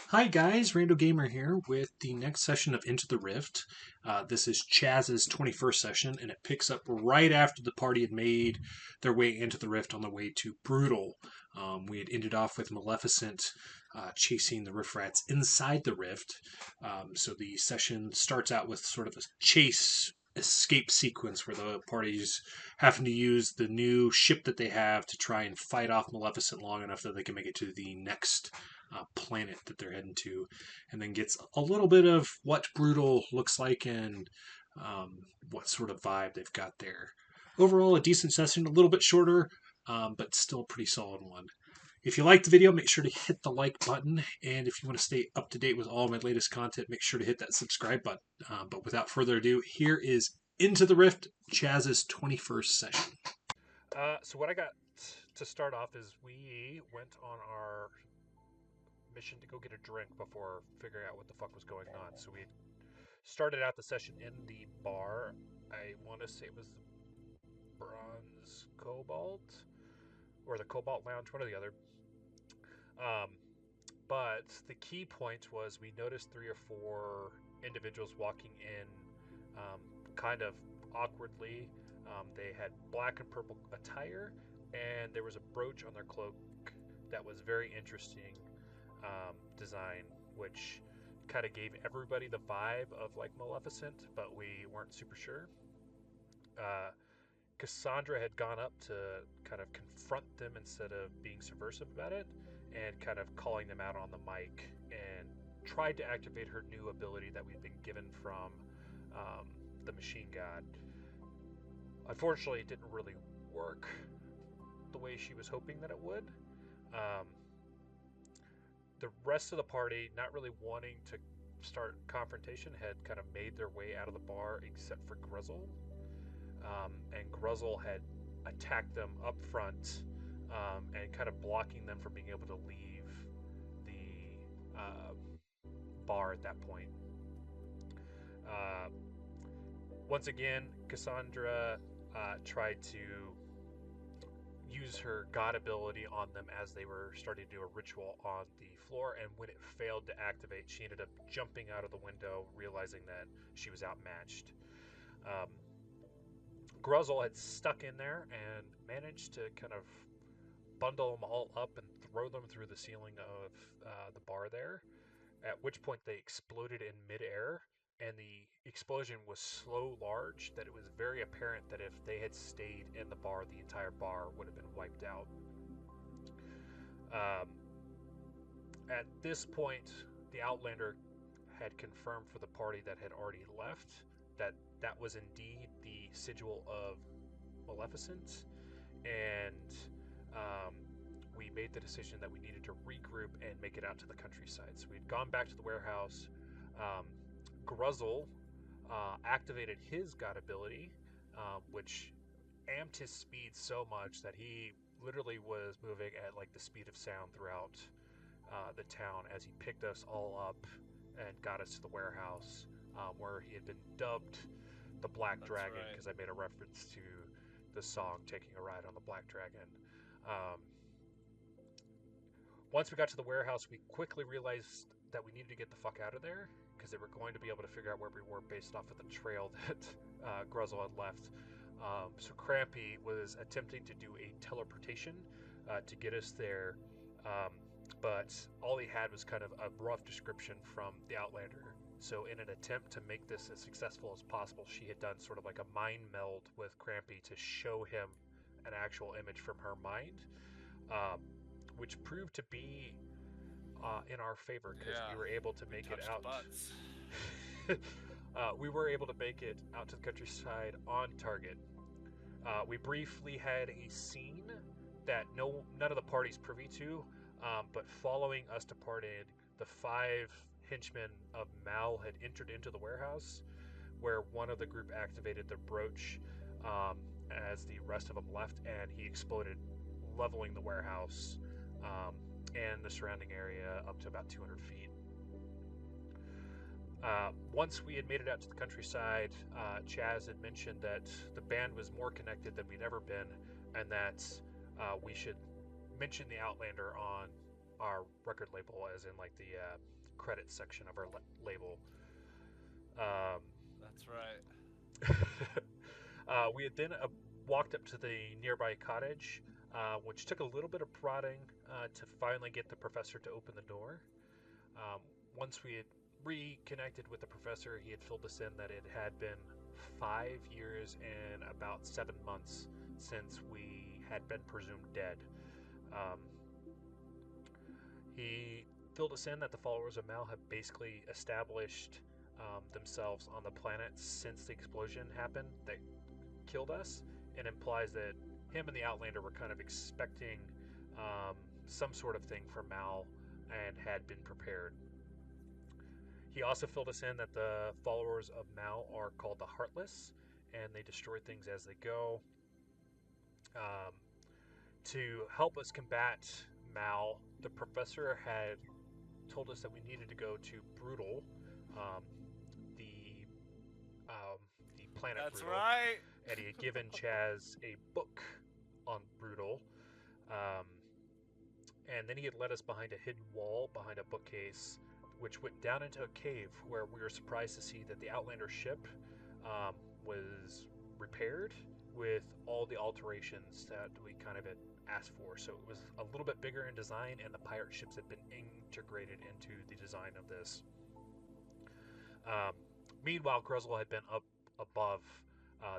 Hi guys, Rando Gamer here with the next session of Into the Rift. This is Chazz's 21st session, and it picks up right after the party had made their way into the Rift on the way to Brutal. We had ended off with Maleficent chasing the Rift Rats inside the Rift. So the session starts out with sort of a chase escape sequence where the party's having to use the new ship that they have to try and fight off Maleficent long enough that they can make it to the next planet that they're heading to, and then gets a little bit of what Brutal looks like and what sort of vibe they've got there. Overall, a decent session, a little bit shorter, but still a pretty solid one. If you liked the video, make sure to hit the like button, and if you want to stay up to date with all my latest content, make sure to hit that subscribe button. But without further ado, here is Into the Rift, Chazz's 21st session. So what I got to start off is we went on our mission to go get a drink before figuring out what the fuck was going on. So we started out the session in the bar. I want to say it was the Bronze Cobalt or the Cobalt Lounge, one or the other. Um, but the key point was we noticed 3 or 4 individuals walking in kind of awkwardly. They had black and purple attire, and there was a brooch on their cloak that was very interesting design, which kind of gave everybody the vibe of like Maleficent, but we weren't super sure. Uh, Cassandra had gone up to kind of confront them instead of being subversive about it, and kind of calling them out on the mic, and tried to activate her new ability that we'd been given from the Machine God. Unfortunately, it didn't really work the way she was hoping that it would. Um, the rest of the party, not really wanting to start confrontation, had kind of made their way out of the bar except for Gruzzle. And Gruzzle had attacked them up front and kind of blocking them from being able to leave the bar at that point. Uh, Once again, Cassandra tried to use her god ability on them as they were starting to do a ritual on the floor, and when it failed to activate, she ended up jumping out of the window, realizing that she was outmatched. Um, Gruzzle had stuck in there and managed to kind of bundle them all up and throw them through the ceiling of the bar there, at which point they exploded in midair. And the explosion was so large that it was very apparent that if they had stayed in the bar, the entire bar would have been wiped out. Um, at this point, the Outlander had confirmed for the party that had already left that that was indeed the sigil of Maleficent, and we made the decision that we needed to regroup and make it out to the countryside. So we'd gone back to the warehouse. Um, Gruzzle activated his god ability, which amped his speed so much that he literally was moving at like the speed of sound throughout the town as he picked us all up and got us to the warehouse, where he had been dubbed the Black That's Dragon, right. because I made a reference to the song "Taking a Ride on the Black Dragon." Um, Once we got to the warehouse, we quickly realized that we needed to get the fuck out of there because they were going to be able to figure out where we were based off of the trail that Gruzzle had left. So Crampy was attempting to do a teleportation to get us there, but all he had was kind of a rough description from the Outlander. So in an attempt to make this as successful as possible, she had done sort of like a mind meld with Crampy to show him an actual image from her mind, um, which proved to be in our favor because Yeah, we were able to we make it touched out. butts. We were able to make it out to the countryside on target. We briefly had a scene that none of the parties privy to, but following us departed, the 5 henchmen of Mal had entered into the warehouse, where one of the group activated the brooch um, as the rest of them left, and he exploded, leveling the warehouse and the surrounding area up to about 200 feet. Once we had made it out to the countryside, Chazz had mentioned that the band was more connected than we'd ever been, and that we should mention the Outlander on our record label, as in like the credits section of our label. That's right. We had then walked up to the nearby cottage, which took a little bit of prodding to finally get the professor to open the door. Once we had reconnected with the professor, he had filled us in that it had been 5 years and about 7 months since we had been presumed dead. He filled us in that the followers of Mal have basically established themselves on the planet since the explosion happened that killed us, and implies that him and the Outlander were kind of expecting some sort of thing for Mal and had been prepared. He also filled us in that the followers of Mal are called the Heartless, and they destroy things as they go. To help us combat Mal, the professor had told us that we needed to go to Brutal, the planet That's Brutal, right. and he had given Chazz a book on Brutal. And then he had led us behind a hidden wall, behind a bookcase, which went down into a cave where we were surprised to see that the Outlander ship was repaired with all the alterations that we kind of had asked for. So it was a little bit bigger in design, and the pirate ships had been integrated into the design of this. Meanwhile, Gruzzle had been up above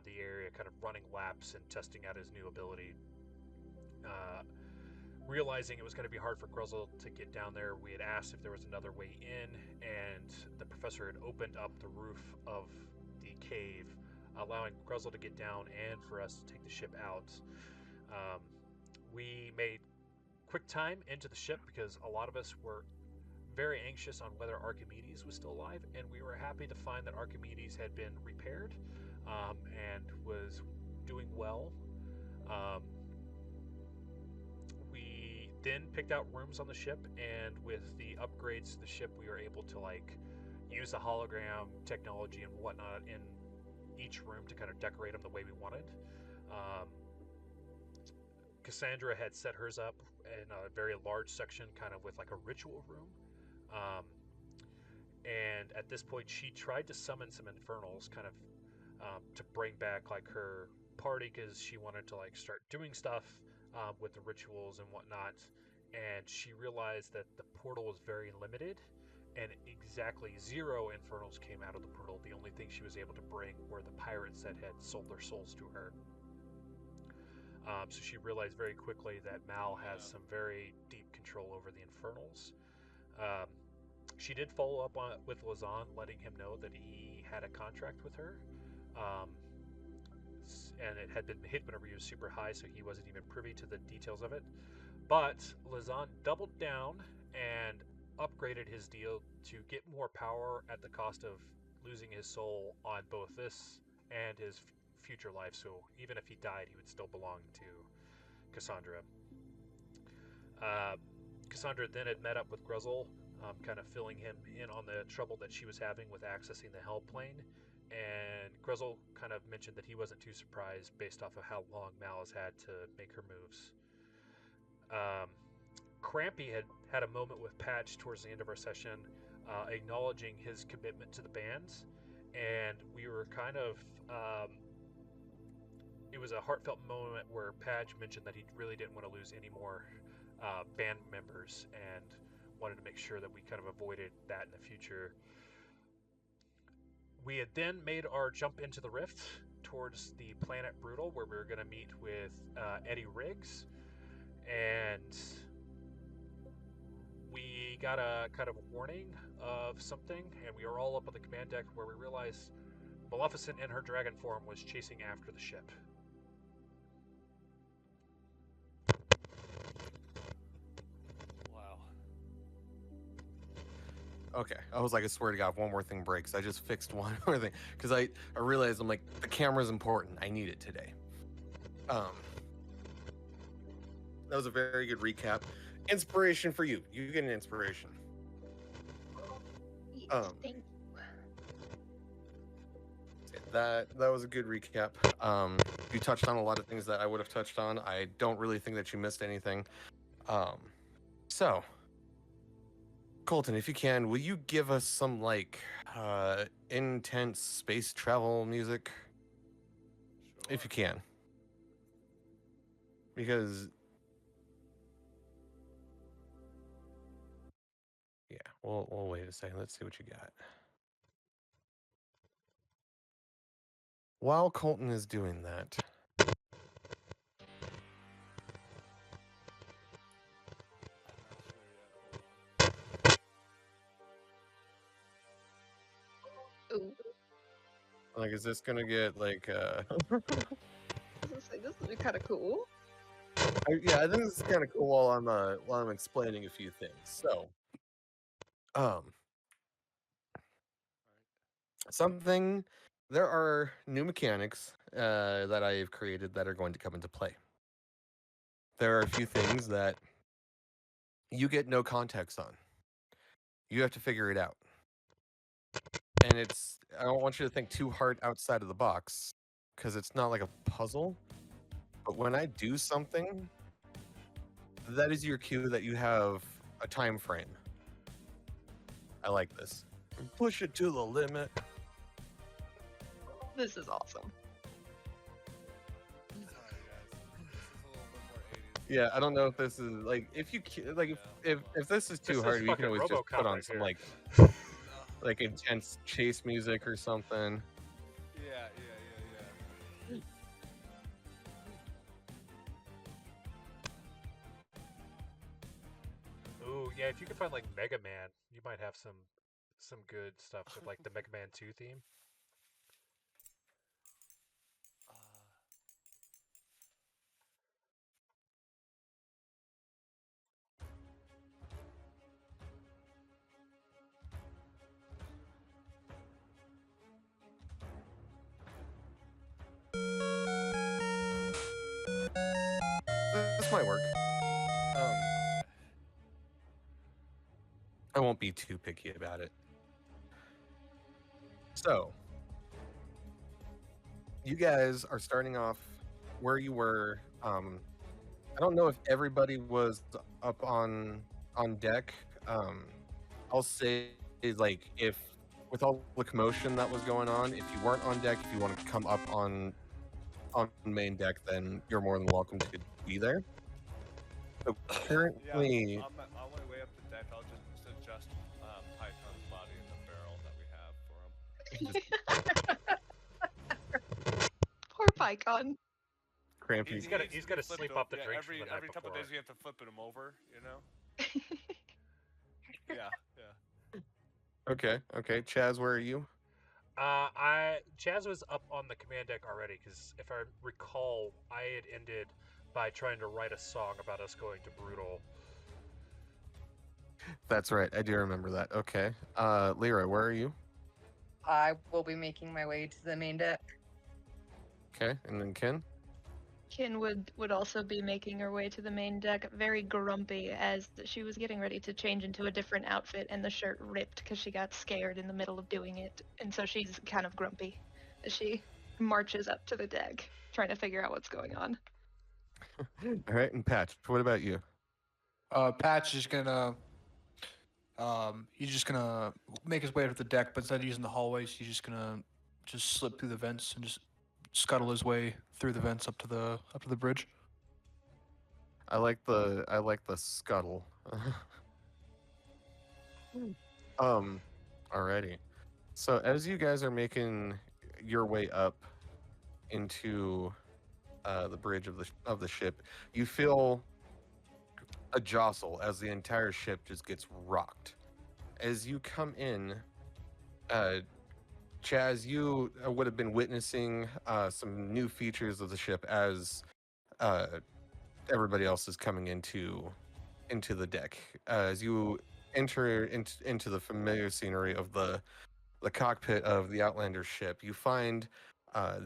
the area, kind of running laps and testing out his new ability. Realizing it was going to be hard for Gruzzle to get down there, we had asked if there was another way in, and the professor had opened up the roof of the cave, allowing Gruzzle to get down and for us to take the ship out. We made quick time into the ship because a lot of us were very anxious on whether Archimedes was still alive, and we were happy to find that Archimedes had been repaired and was doing well. We then picked out rooms on the ship, and with the upgrades to the ship, we were able to use the hologram technology and whatnot in each room to kind of decorate them the way we wanted. Cassandra had set hers up in a very large section, kind of with like a ritual room. And at this point, she tried to summon some infernals, kind of to bring back like her party, because she wanted to start doing stuff with the rituals and whatnot. And she realized that the portal was very limited, and exactly 0 infernals came out of the portal. The only thing she was able to bring were the pirates that had sold their souls to her. So she realized very quickly that Mal has some very deep control over the infernals. She did follow up on it with Lazan, letting him know that he had a contract with her. And it had been hit whenever he was super high, so he wasn't even privy to the details of it. But Lazan doubled down and upgraded his deal to get more power at the cost of losing his soul on both this and his future life. So even if he died, he would still belong to Cassandra. Cassandra then had met up with Gruzzle, kind of filling him in on the trouble that she was having with accessing the Hell Plane. And Gruzzle kind of mentioned that he wasn't too surprised based off of how long Mal has had to make her moves. Crampy had a moment with Patch towards the end of our session, acknowledging his commitment to the bands, and we were kind of it was a heartfelt moment where Patch mentioned that he really didn't want to lose any more band members and wanted to make sure that we kind of avoided that in the future. We had then made our jump into the rift towards the planet Brutal, where we were going to meet with Eddie Riggs, and we got a kind of warning of something, and we were all up on the command deck where we realized Maleficent in her dragon form was chasing after the ship. Wow. Okay, I was like, I swear to God, if one more thing breaks, I just fixed one more thing because I realized I'm like, the camera's important. I need it today. That was a very good recap. Inspiration for you. You get an inspiration. Thank you. That was a good recap. You touched on a lot of things that I would have touched on. I don't really think that you missed anything. So Colton, if you can, will you give us some like intense space travel music? If you can. Because yeah, we'll wait a second. Let's see what you got. While Colton is doing that, Ooh, like, is this gonna get like I was gonna say, this would be kind of cool. yeah, I think this is kind of cool while I'm explaining a few things. So, something there are new mechanics that I've created that are going to come into play. There are a few things that you get no context on. You have to figure it out. And I don't want you to think too hard outside of the box because it's not like a puzzle. But when I do something, that is your cue that you have a time frame. I like this. Push it to the limit. This is awesome. Yeah, I don't know if this is like if you like if this is too This is hard, you can fucking always just RoboCop put on right some here. like intense chase music or something. Yeah. Ooh, yeah. If you could find like Mega Man, you might have some good stuff with like the Mega Man 2 theme. This might work. I won't be too picky about it. So, you guys are starting off where you were. I don't know if everybody was up on deck. I'll say like if with all the commotion that was going on, if you weren't on deck, if you want to come up on main deck, then you're more than welcome to be there. So currently, On my way up the deck, I'll just adjust Python's body in the barrel that we have for him. Poor Pykon. Crampy. He's gotta flip sleep it off the yeah, drinks from the night every couple before. days you have to flip him over, you know? Yeah. Okay. Chaz, where are you? Chaz was up on the command deck already because if I recall, I had ended by trying to write a song about us going to Brutal. That's right. I do remember that. Okay. Lyra, where are you? I will be making my way to the main deck. Okay. And then Ken? Kin would also be making her way to the main deck, very grumpy, as she was getting ready to change into a different outfit, and the shirt ripped because she got scared in the middle of doing it, and so she's kind of grumpy as she marches up to the deck, trying to figure out what's going on. All right. And Patch, what about you? Patch is gonna he's just gonna make his way to the deck, but instead of using the hallways, he's just gonna slip through the vents and just scuttle his way through the vents up to the bridge. I like the scuttle. Alrighty. So as you guys are making your way up into the bridge of the ship, you feel a jostle as the entire ship just gets rocked. As you come in, Chaz, you would have been witnessing some new features of the ship as everybody else is coming into the deck. As you enter into the familiar scenery of the cockpit of the Outlander ship, you find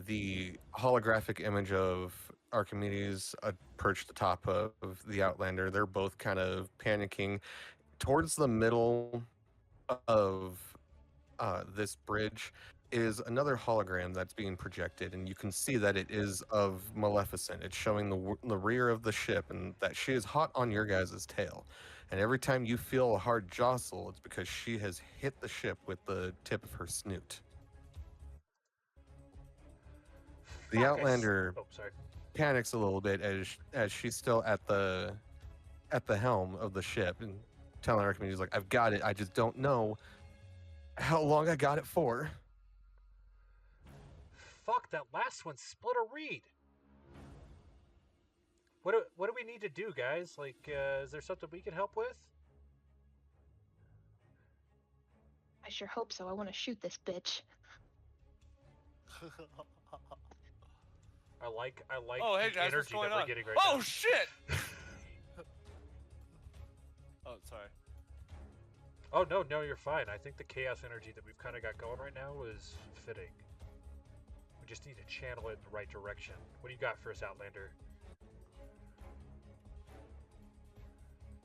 the holographic image of Archimedes perched atop of the Outlander. They're both kind of panicking. Towards the middle of this bridge, is another hologram that's being projected, and you can see that it is of Maleficent. It's showing the rear of the ship, and that she is hot on your guys' tail. And every time you feel a hard jostle, it's because she has hit the ship with the tip of her snoot. The Outlander Oh, sorry. panics a little bit as she's still at the helm of the ship and telling Archimedes, like, I've got it. I just don't know how long I got it for. Fuck, that last one split a reed. What do we need to do, guys? Like, is there something we can help with? I sure hope so. I want to shoot this bitch. I like Oh, hey the guys, what's energy going that we're on? getting right Oh now. shit! Oh, sorry. Oh no, you're fine. I think the chaos energy that we've kind of got going right now is fitting. We just need to channel it in the right direction. What do you got for us, Outlander?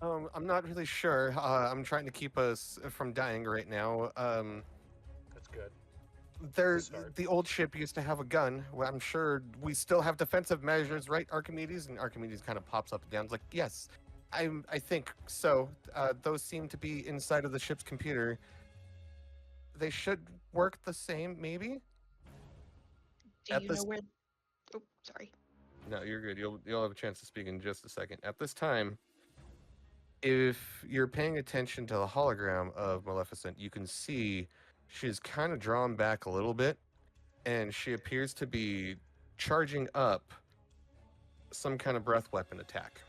I'm not really sure. I'm trying to keep us from dying right now. That's good. There's Start. the old ship used to have a gun. Well, I'm sure we still have defensive measures, right, Archimedes? And Archimedes kind of pops up and down. It's like, yes, I think so. Those seem to be inside of the ship's computer. They should work the same, maybe. Do At you this- know where? Oh, sorry. No, you're good. You'll have a chance to speak in just a second. At this time, if you're paying attention to the hologram of Maleficent, you can see she's kind of drawn back a little bit, and she appears to be charging up some kind of breath weapon attack.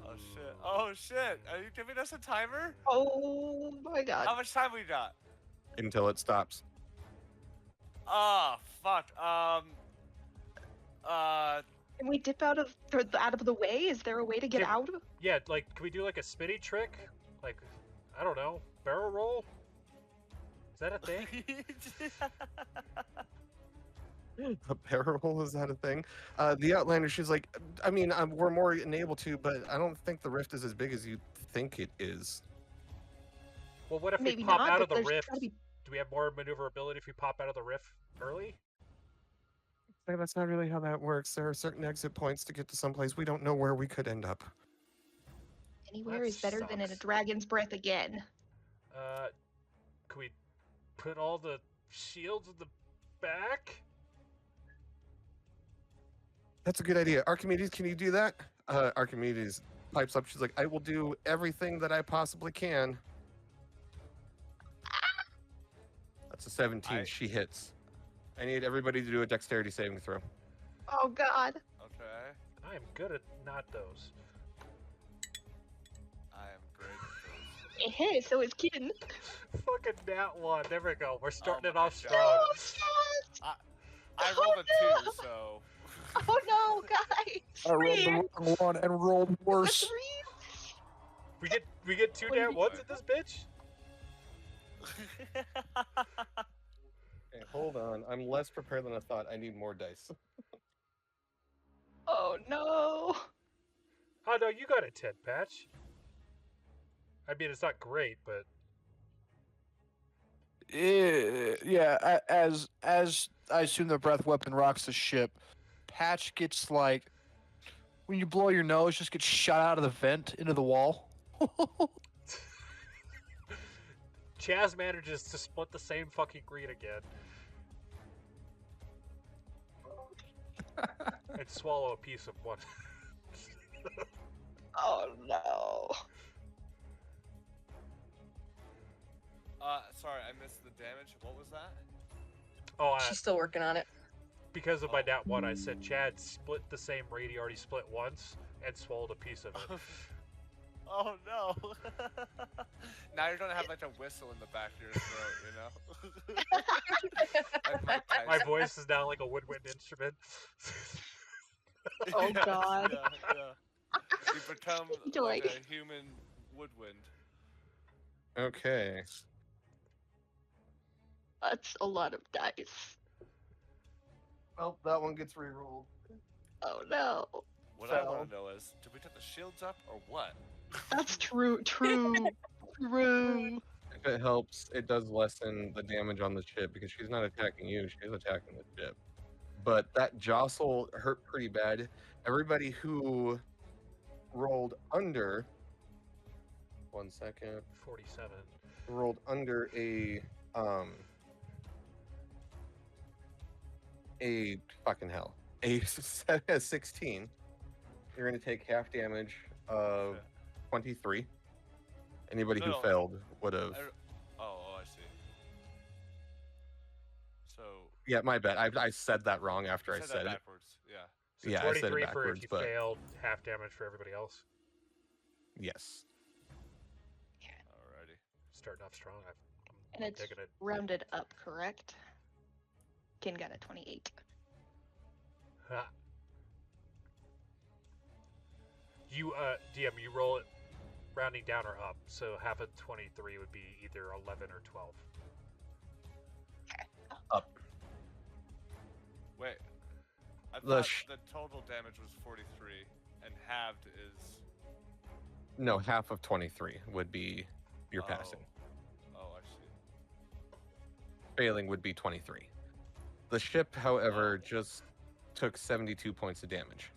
Oh shit! Oh shit! Are you giving us a timer? Oh my god. How much time we got? Until it stops. Oh fuck. Can we dip out of the way? Is there a way to get Yeah. out? Yeah, like, can we do like a spinny trick? Like, I don't know, barrel roll? Is that a thing? A barrel, is that a thing? The Outlander, she's like, I mean, we're more than able to, but I don't think the rift is as big as you think it is. Well, what if Maybe we pop not, out but of the there's rift? gotta be- Do we have more maneuverability if we pop out of the rift early? That's not really how that works. There are certain exit points to get to someplace. We don't know where we could end up. Anywhere That is better than in a sucks. dragon's breath again. Can we put all the shields in the back? That's a good idea. Archimedes, can you do that? Archimedes pipes up. She's like, I will do everything that I possibly can. That's a 17. She hits. I need everybody to do a dexterity saving throw. Oh god. Okay. I am good at not those. I am great at this. Hey, so is Kitten. Fucking nat one. There we go. We're starting it my off God. strong. Oh, yes! I Oh, rolled a no. 2, so. Oh no, guys! I rolled Three. the wrong one and rolled A worse. three. We get two What did nat you ones say? in this bitch? Okay, hold on. I'm less prepared than I thought. I need more dice. Oh no. Oh no, you got a 10, Patch. I mean, it's not great, but Yeah, as I assume the breath weapon rocks the ship, Patch gets like when you blow your nose, just gets shot out of the vent into the wall. Chaz manages to split the same fucking green again. And swallow a piece of one. Oh no. Sorry, I missed the damage. What was that? Oh, She's still working on it. because of my nat one, I said Chad split the same raid he already split once and swallowed a piece of it. Oh no! Now you're gonna have like a whistle in the back of your throat, you know? Like Mike My Tyson. voice is now like a woodwind instrument. Oh, Yeah, God. Yeah. You become Joy. like a human woodwind. Okay. That's a lot of dice. Well, that one gets re-rolled. Oh no. What I So- want to know is, did we take the shields up or what? That's true. True. And If it helps, it does lessen the damage on the ship because she's not attacking you, she's attacking the ship. But that jostle hurt pretty bad. Everybody who rolled under 1 second 47. rolled under a fucking hell. A 16. You're gonna take half damage of 23. Anybody who No. failed would have. Oh, I see. So Yeah, my bad. I said that wrong after I said said that it. backwards. Yeah. So Yeah, I said it 23 for if backwards, you but failed, half damage for everybody else. yes. Alrighty. Starting off strong. And it's taking it. rounded up, correct? Kin got a 28. Ha. You DM, you roll it rounding down or up. So half of 23 would be either 11 or 12. Up. Wait. I The thought sh- the total damage was 43, and halved is. No, half of 23 would be your passing. Oh, I see. Failing would be 23. The ship, however, just took 72 points of damage.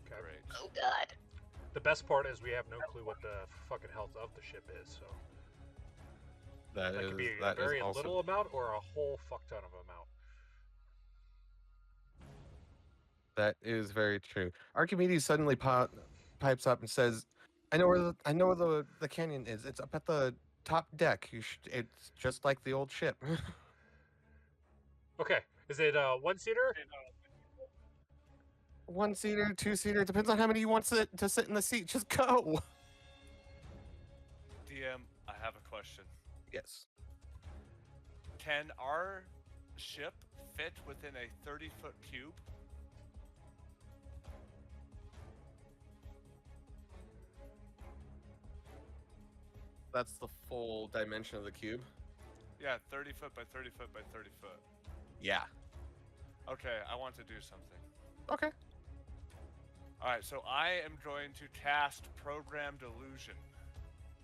Okay. Great. Oh god. The best part is we have no clue what the fucking health of the ship is. So That that is could be a that is very also little amount or a whole fuck ton of amount. that is very true. Archimedes suddenly pipes up and says, "I know where the canyon is. It's up at the top deck. It's just like the old ship." Okay, is it one seater? 1-seater, 2-seater, depends on how many you want to sit in the seat. Just go. DM, I have a question. Yes. Can our ship fit within a 30-foot cube? That's the full dimension of the cube. Yeah, 30 foot by 30 foot by 30 foot. Yeah. Okay, I want to do something. Okay. Alright, so I am going to cast Programmed Illusion.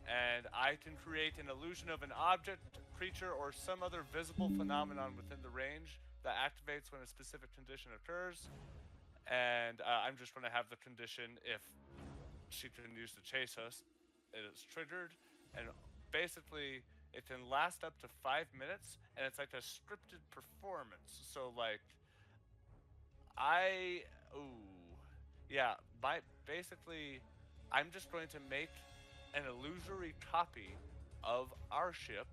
And I can create an illusion of an object, creature, or some other visible phenomenon within the range that activates when a specific condition occurs. And I'm just going to have the condition if she can use to chase us. It is triggered. And basically, it can last up to 5 minutes. And it's like a scripted performance. So, like, basically, I'm just going to make an illusory copy of our ship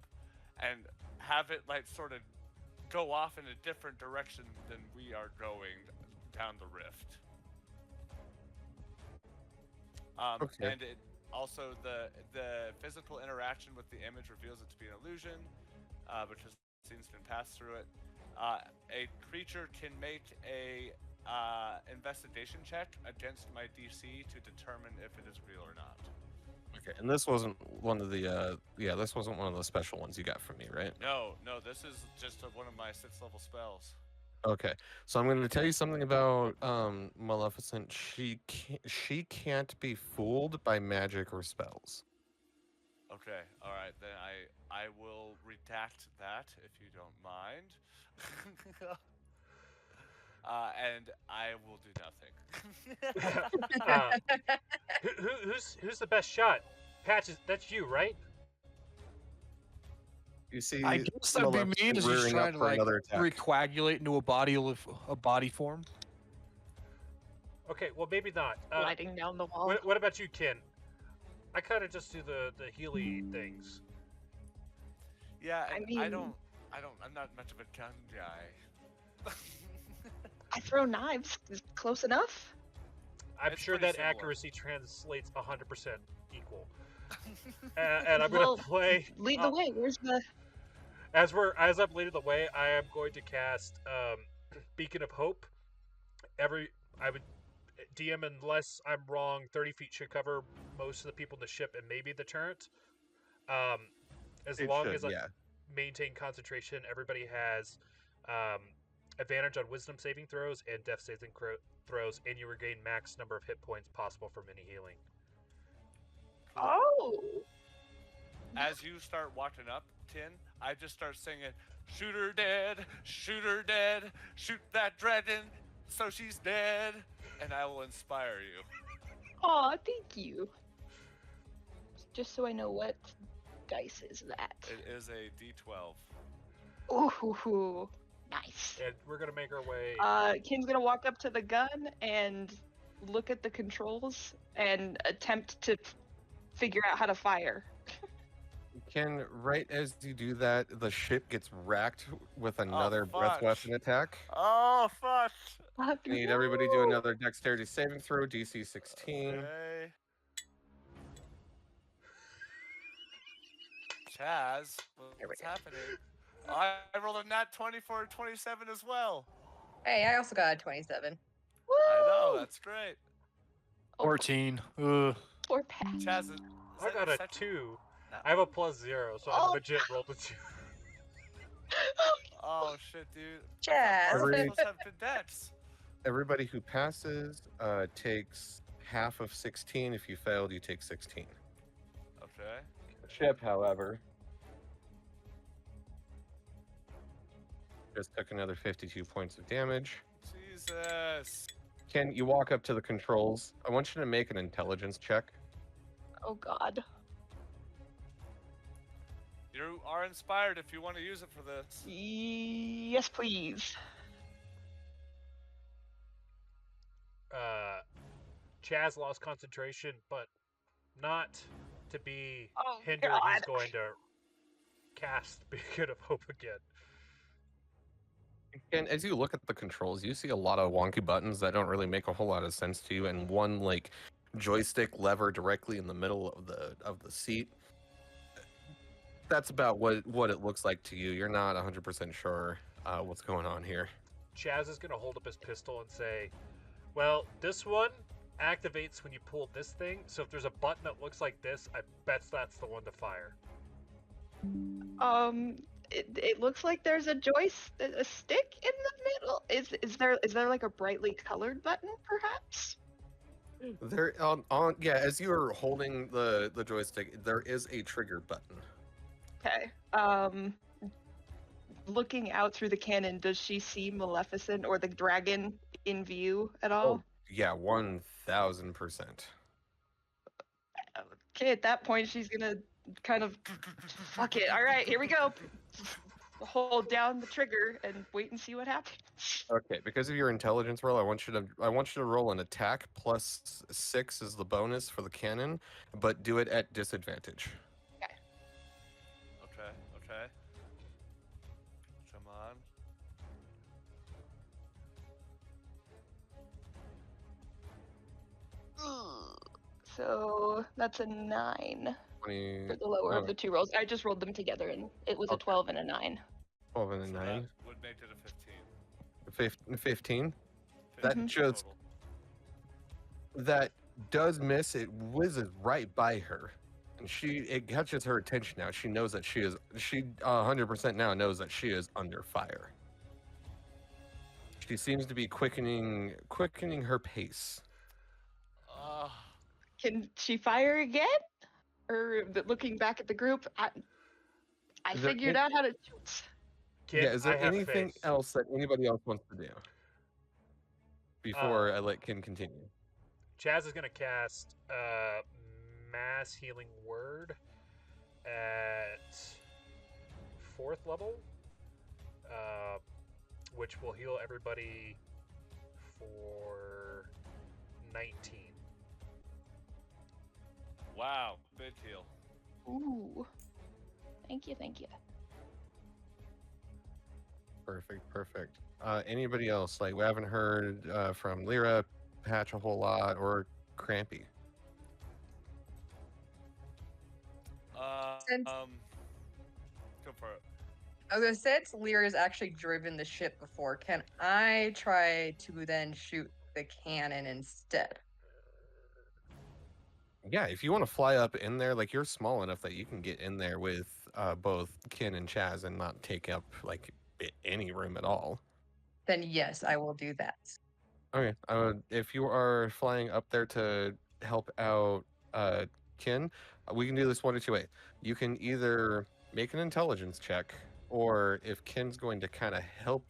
and have it like sort of go off in a different direction than we are going down the rift. Okay. And it also the physical interaction with the image reveals it to be an illusion because scenes can pass through it. A creature can make a investigation check against my DC to determine if it is real or not. Okay, and this wasn't one of the this wasn't one of the special ones you got from me, right? No, this is just one of my 6th level spells. Okay, so I'm going to tell you something about Maleficent. She can't be fooled by magic or spells. Okay, all right, then I will redact that if you don't mind. And I will do nothing. Who's the best shot? Patch, that's you, right? You see, I guess that'd be me. Maleficent Is he's rearing trying up to for like another attack. recoagulate into a body form? Okay, well maybe not. Gliding down the wall. What about you, Kin? I kind of just do the Healy things. Yeah, and I mean- I'm not much of a gun guy. I throw knives. Is close enough? I'm It's sure pretty that similar. accuracy translates 100% equal. And I'm gonna Well, play. Lead the way. Where's the? As I'm leading the way, I am going to cast Beacon of Hope. I would DM, unless I'm wrong, 30 feet should cover most of the people in the ship and maybe the turret. As long as I maintain concentration, everybody has advantage on wisdom saving throws and death saving throws, and you regain max number of hit points possible from any healing. Oh. as you start walking up, Tin, I just start singing, "Shoot her dead, shoot her dead, shoot that dragon, so she's dead," and I will inspire you. Aw, thank you. Just so I know what dice is that. It is a D12. Ooh, nice. And we're gonna make our way. Kim's gonna walk up to the gun and look at the controls and attempt to figure out how to fire. Ken, right as you do that, the ship gets racked with another breath fudge. weapon attack. Oh, fuck! I need everybody to do another dexterity saving throw, DC 16. Okay. Chaz, what's happening? I rolled a nat 20 for a 27 as well. Hey, I also got a 27. I know, that's great. 14. Ugh. Poor Pat. Chaz, I got a 2. I have a +0, so I legit rolled a 2. Oh shit, dude. Chaz. We're supposed to have good dex. Everybody who passes takes half of 16. If you failed, you take 16. Okay. Ship, however, just took another 52 points of damage. Jesus. Ken, you walk up to the controls. I want you to make an intelligence check. Oh God. You are inspired if you want to use it for this. Yes, please. Chaz lost concentration, but not to be Oh, hindered. God. He's going to cast Beacon of Hope again. And as you look at the controls, you see a lot of wonky buttons that don't really make a whole lot of sense to you, and one like joystick lever directly in the middle of the seat. That's about what it looks like to you. You're not 100% sure what's going on here. Chaz is going to hold up his pistol and say, well, this one activates when you pull this thing, so if there's a button that looks like this, I bet that's the one to fire. It looks like there's a a stick in the middle. Is there like a brightly colored button, perhaps? There as you're holding the joystick, there is a trigger button. Okay. Looking out through the cannon, does she see Maleficent or the dragon in view at all? Oh, yeah, 1000%. Okay, at that point, she's gonna kind of fuck it. All right, here we go. Hold down the trigger and wait and see what happens. Okay, because of your intelligence roll, I want you to roll an attack plus 6 is the bonus for the cannon, but do it at disadvantage. Okay. Okay. Come on. So that's a 9 20, for the lower of the two rolls. I just rolled them together and it was a 12 and a 9. 12 and a So 9. that would make it a 15. 15. 15 That just total. that does miss. It whizzes right by her, and it catches her attention now. She knows that she 100% now knows that she is under fire. She seems to be quickening her pace. Can she fire again? Or looking back at the group, I Is there figured out how to shoot. Kid, Is there I have anything faith. else that anybody else wants to do before I let Ken continue? Chaz is going to cast Mass Healing Word at 4th level, which will heal everybody for 19. Wow, big heal. Ooh. Thank you. Perfect. Anybody else? Like, we haven't heard from Lyra, Patch a whole lot, or Crampy. Since- Go for it. I was gonna say, since Lyra's actually driven the ship before, can I try to then shoot the cannon instead? Yeah, if you want to fly up in there, like, you're small enough that you can get in there with both Ken and Chaz and not take up like any room at all. Then yes, I will do that. Okay. If you are flying up there to help out Ken, we can do this one or two ways. You can either make an intelligence check, or if Ken's going to kind of help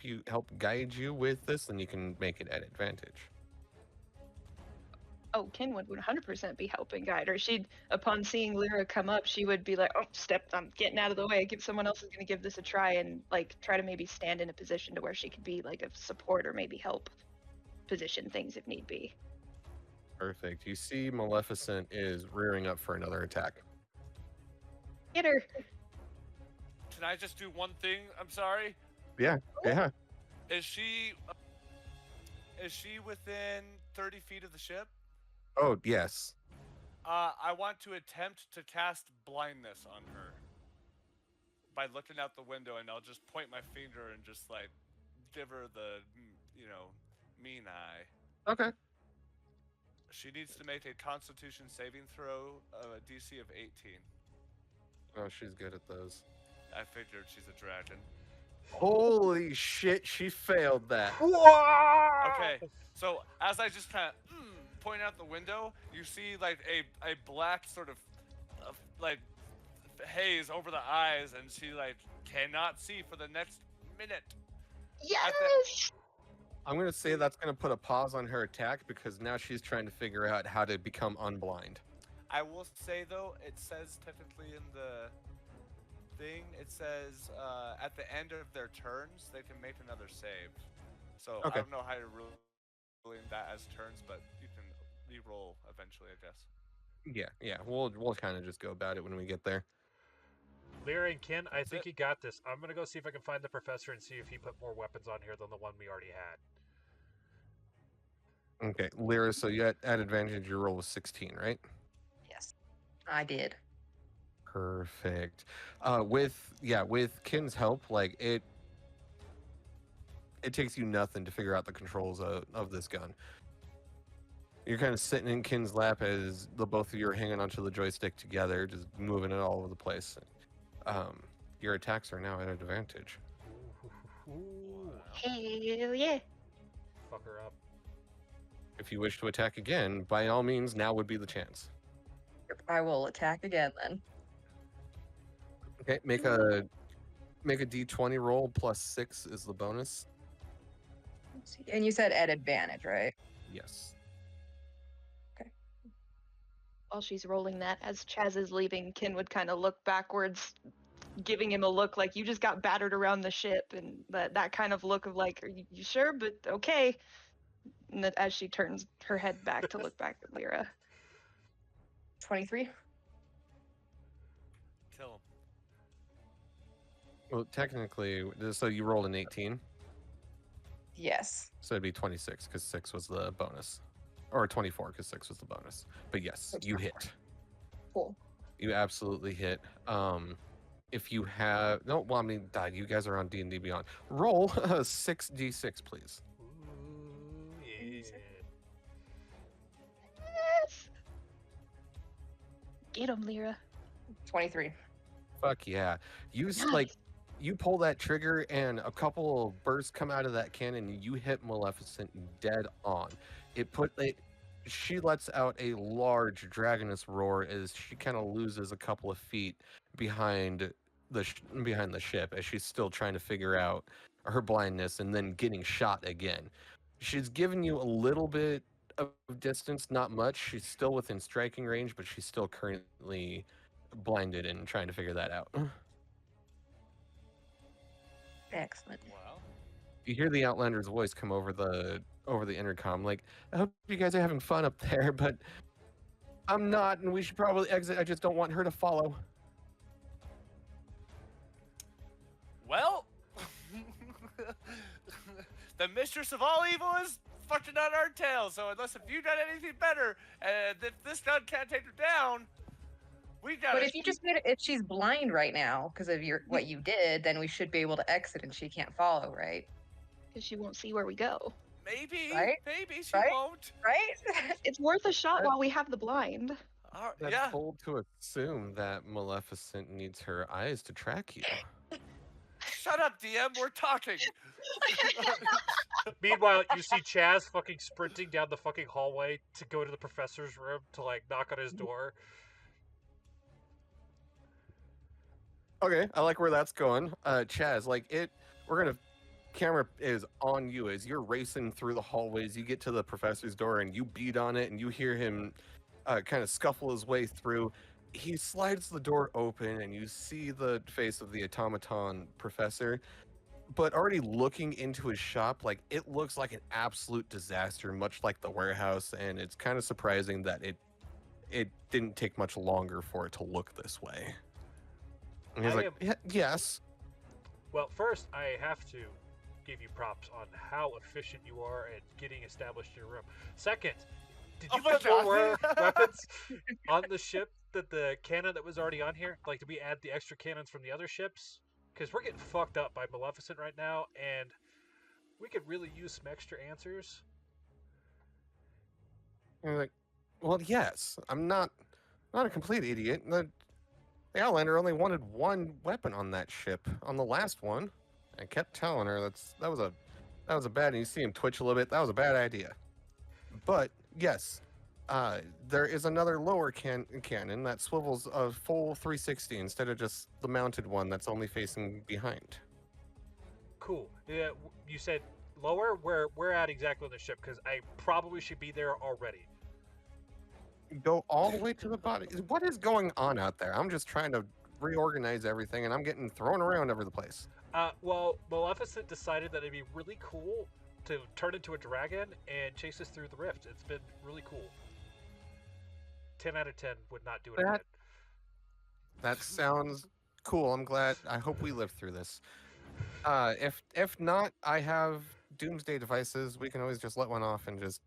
guide you with this, then you can make it at advantage. Oh, Ken would 100% be helping guide her. She'd, upon seeing Lyra come up, she would be like, "Oh, I'm getting out of the way. Give someone else is going to give this a try," and like try to maybe stand in a position to where she could be like a support or maybe help position things if need be. Perfect. You see, Maleficent is rearing up for another attack. Get her. Can I just do one thing? I'm sorry. Yeah. Is she within 30 feet of the ship? Oh, yes. I want to attempt to cast blindness on her by looking out the window, and I'll just point my finger and just like give her the, mean eye. Okay. She needs to make a Constitution saving throw, a DC of 18. Oh, she's good at those. I figured she's a dragon. Holy shit, she failed that. Okay, so as I just kind of point out the window, you see like a black sort of like haze over the eyes, and she like cannot see for the next minute. Yes! I'm going to say that's going to put a pause on her attack because now she's trying to figure out how to become unblind. I will say though, it says technically in the thing, it says at the end of their turns they can make another save. So Okay. I don't know how you're ruling that as turns, but you can re-roll eventually, I guess. Yeah. We'll kind of just go about it when we get there. Lyra and Ken, I think you got this. I'm gonna go see if I can find the professor and see if he put more weapons on here than the one we already had. Okay, Lyra, so you at advantage, your roll was 16, right? Yes, I did. Perfect. With Ken's help, like it takes you nothing to figure out the controls of this gun. You're kind of sitting in Ken's lap as the both of you are hanging onto the joystick together, just moving it all over the place. Your attacks are now at advantage. Hell yeah. Fuck her up. If you wish to attack again, by all means, now would be the chance. I will attack again then. Okay, make a d20 roll plus 6 is the bonus. Let's see. And you said at advantage, right? Yes. While she's rolling that, as Chazz is leaving, Ken would kind of look backwards, giving him a look like you just got battered around the ship, and that kind of look of like, are you sure? But okay. And that as she turns her head back to look back at Lyra. 23. Kill him. Well, technically, so you rolled an 18, Yes. so it'd be 26 because 6 was the bonus. Or 24 because 6 was the bonus. But yes, you hit. Cool. You absolutely hit. If you have you guys are on D&D Beyond. Roll a 6d6, please. Ooh, yeah. Yes! Get him, Lyra. 23. Fuck yeah. Nice. You pull that trigger and a couple of bursts come out of that cannon and you hit Maleficent dead on. She lets out a large dragoness roar as she kind of loses a couple of feet behind the ship as she's still trying to figure out her blindness and then getting shot again. She's given you a little bit of distance, not much. She's still within striking range, but she's still currently blinded and trying to figure that out. Excellent. Wow. You hear the Outlander's voice come over the intercom, like, I hope you guys are having fun up there, but I'm not, and we should probably exit. I just don't want her to follow. Well, the mistress of all evil is fucking on our tail. So unless if you done anything better, and if this gun can't take her down, we got. But if she's blind right now because of what you did, then we should be able to exit and she can't follow, right? Because she won't see where we go. Maybe, Right? maybe she Right? won't. Right? It's worth a shot while we have the blind. That's Yeah. bold to assume that Maleficent needs her eyes to track you. Shut up, DM. We're talking. Meanwhile, you see Chazz fucking sprinting down the fucking hallway to go to the professor's room to like knock on his door. Okay, I like where that's going. Chaz, camera is on you as you're racing through the hallways. You get to the professor's door and you beat on it and you hear him kind of scuffle his way through. He slides the door open and you see the face of the automaton professor, but already looking into his shop, like it looks like an absolute disaster, much like the warehouse, and it's kind of surprising that it didn't take much longer for it to look this way. And he's yes. Well, first, I have to give you props on how efficient you are at getting established in your room. Second, did you put more weapons on the ship that the cannon that was already on here? Like, did we add the extra cannons from the other ships? Because we're getting fucked up by Maleficent right now, and we could really use some extra answers. And like, well, yes. I'm not a complete idiot. The Outlander only wanted one weapon on that ship. On the last one, I kept telling her that was a bad. And you see him twitch a little bit. That was a bad idea. But yes, there is another lower cannon that swivels a full 360 instead of just the mounted one that's only facing behind. Cool. Yeah, you said lower. Where at exactly on the ship? Because I probably should be there already. Go all the way to the bottom. What is going on out there? I'm just trying to reorganize everything, and I'm getting thrown around over the place. Well, Maleficent decided that it'd be really cool to turn into a dragon and chase us through the rift. It's been really cool. 10 out of 10 would not do it again. That sounds cool. I'm glad. I hope we live through this. If not, I have doomsday devices. We can always just let one off and just,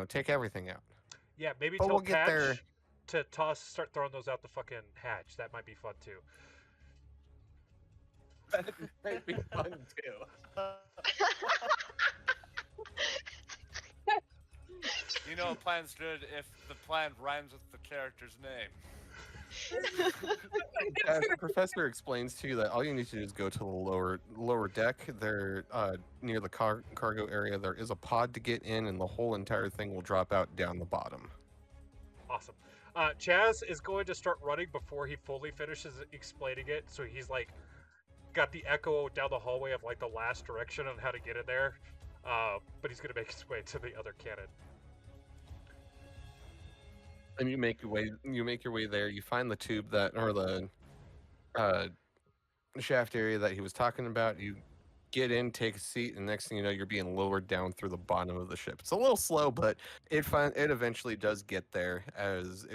take everything out. Yeah, maybe But tell we'll get Patch there. to start throwing those out the fucking hatch. That might be fun too. That might be fun too. A plan's good if the plan rhymes with the character's name. As the professor explains to you that all you need to do is go to the lower deck. There, near the cargo area, there is a pod to get in, and the whole entire thing will drop out down the bottom. Awesome. Chaz is going to start running before he fully finishes explaining it. So he's like, got the echo down the hallway of like the last direction on how to get in there. But he's gonna make his way to the other cannon. And you make your way there. You find the tube or the shaft area that he was talking about. You get in, take a seat, and next thing you know, you're being lowered down through the bottom of the ship. It's a little slow, but it eventually does get there as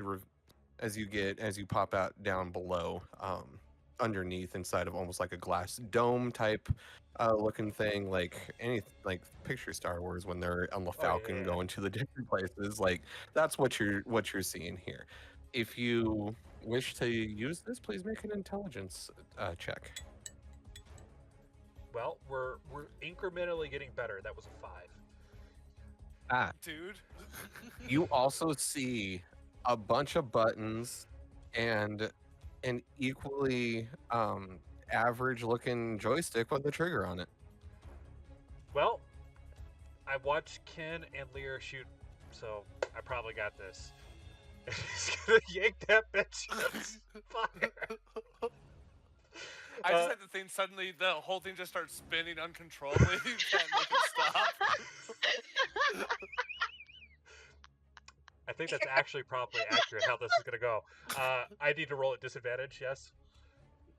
you pop out down below, underneath, inside of almost like a glass dome type looking thing, like picture Star Wars when they're on the Falcon going to the different places. Like that's what you're seeing here. If you wish to use this, please make an intelligence check. Well, we're incrementally getting better. That was a 5. Dude. You also see a bunch of buttons and an equally average looking joystick with a trigger on it. Well, I watched Ken and Lear shoot, so I probably got this. He's gonna yank that bitch on fire. I just had the thing suddenly, the whole thing just starts spinning uncontrollably. You can't make it stop. I think that's actually probably accurate how this is gonna go. I need to roll at disadvantage, yes?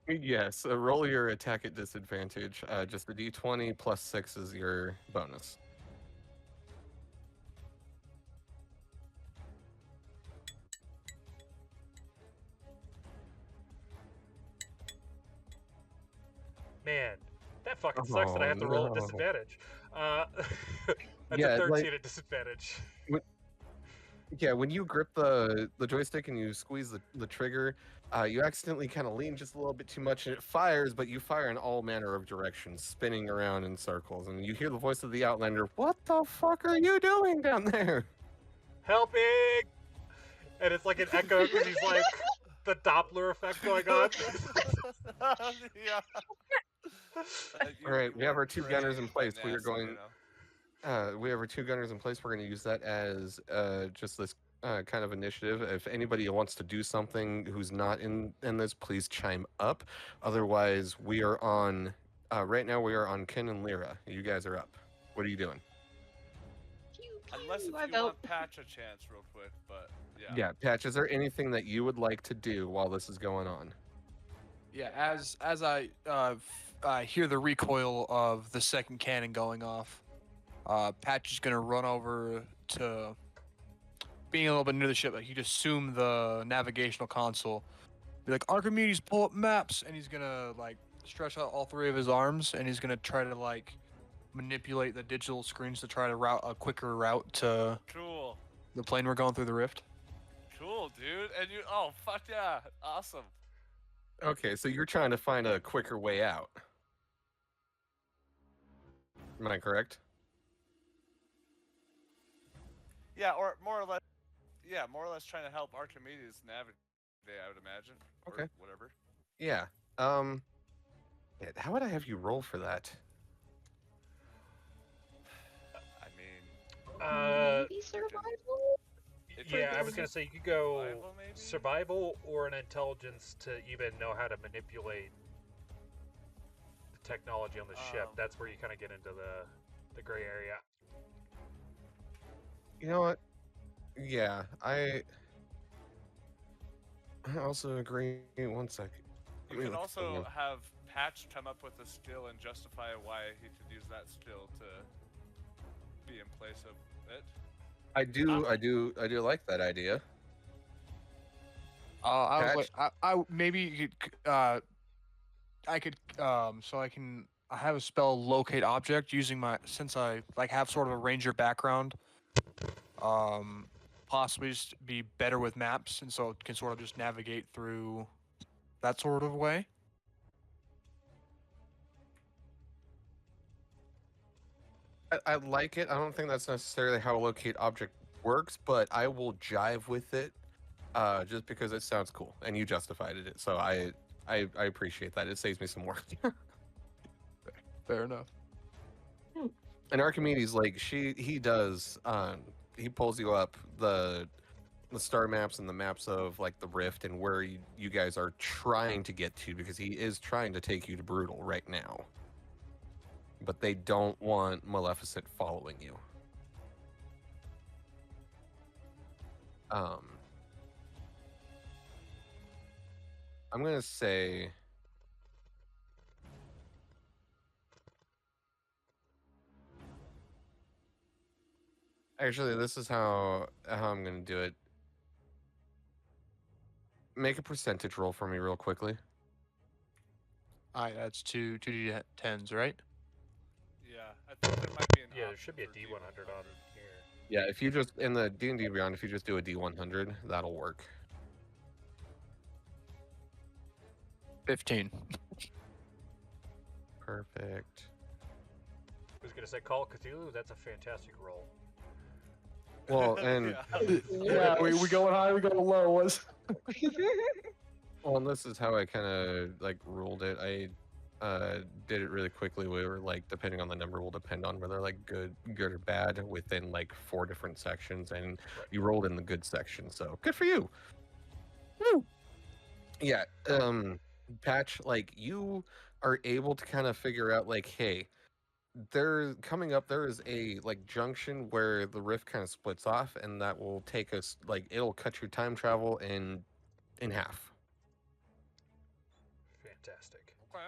Yes, roll your attack at disadvantage. Just the d20 plus 6 is your bonus. Man, that fucking sucks that I have to roll at disadvantage. That's Yeah, a 13 like- at disadvantage. Yeah, when you grip the joystick and you squeeze the trigger, you accidentally kind of lean just a little bit too much and it fires, but you fire in all manner of directions, spinning around in circles. And you hear the voice of the Outlander, "What the fuck are you doing down there?" Helping! And it's like an echo because he's like the Doppler effect going on. Yeah. All right, we have our two gunners in place. We are NASA, going. We have our two gunners in place. We're going to use that as just this kind of initiative. If anybody wants to do something who's not in this, please chime up. Otherwise, we are on. Right now, we are on Ken and Lyra. You guys are up. What are you doing? Unless if I you vote. want Patch a chance real quick, but yeah. Yeah, Patch. Is there anything that you would like to do while this is going on? Yeah, as I hear the recoil of the second cannon going off, Patch is gonna run over to, being a little bit near the ship. Like, he'd assume the navigational console, be like, Archimedes, pull up maps, and he's gonna like stretch out all three of his arms, and he's gonna try to like manipulate the digital screens to try to route a quicker route to Cool. the plane we're going through the rift. Cool, dude. And you, oh, fuck yeah. Awesome. Okay, so you're trying to find a quicker way out. Am I correct? Yeah, or more or less, trying to help Archimedes navigate, I would imagine. Or Okay. whatever. Yeah. How would I have you roll for that? I mean, Maybe survival? Yeah, I was gonna say you could go Survival, maybe? survival or an intelligence to even know how to manipulate the technology on the ship. That's where you kind of get into the gray area. You know what? Yeah, I also agree. One second. you could also have Patch come up with a skill and justify why he could use that skill to be in place of it. I do like that idea. I maybe you could, I could so I have a spell locate object using my, since I like have sort of a ranger background, possibly just be better with maps, and so it can sort of just navigate through that sort of way. I like it. I don't think that's necessarily how a locate object works, but I will jive with it, just because it sounds cool and you justified it. So I appreciate that. It saves me some work. Fair enough. And Archimedes, like he does, he pulls you up the star maps and the maps of like the rift and where you guys are trying to get to, because he is trying to take you to Brutal right now. But they don't want Maleficent following you. I'm gonna say actually this is how I'm gonna do it. Make a percentage roll for me real quickly. Alright, that's two D10s, right? Yeah, I think there might be an Yeah, there option should be a for D100 on here. Yeah, if you just in the D&D Beyond, if you just do a D100, that'll work. 15. Perfect. I was gonna say Call of Cthulhu. That's a fantastic roll. Well, and Yeah, we going high, we going low. Was well, and this is how I kind of like ruled it. I did it really quickly. We were like, depending on the number, will depend on whether like good or bad within like 4 different sections, and you rolled in the good section, so good for you. Woo! Yeah, Patch, like you are able to kind of figure out like, hey, there coming up there is a like junction where the rift kind of splits off, and that will take us like it'll cut your time travel in half. Fantastic. Okay.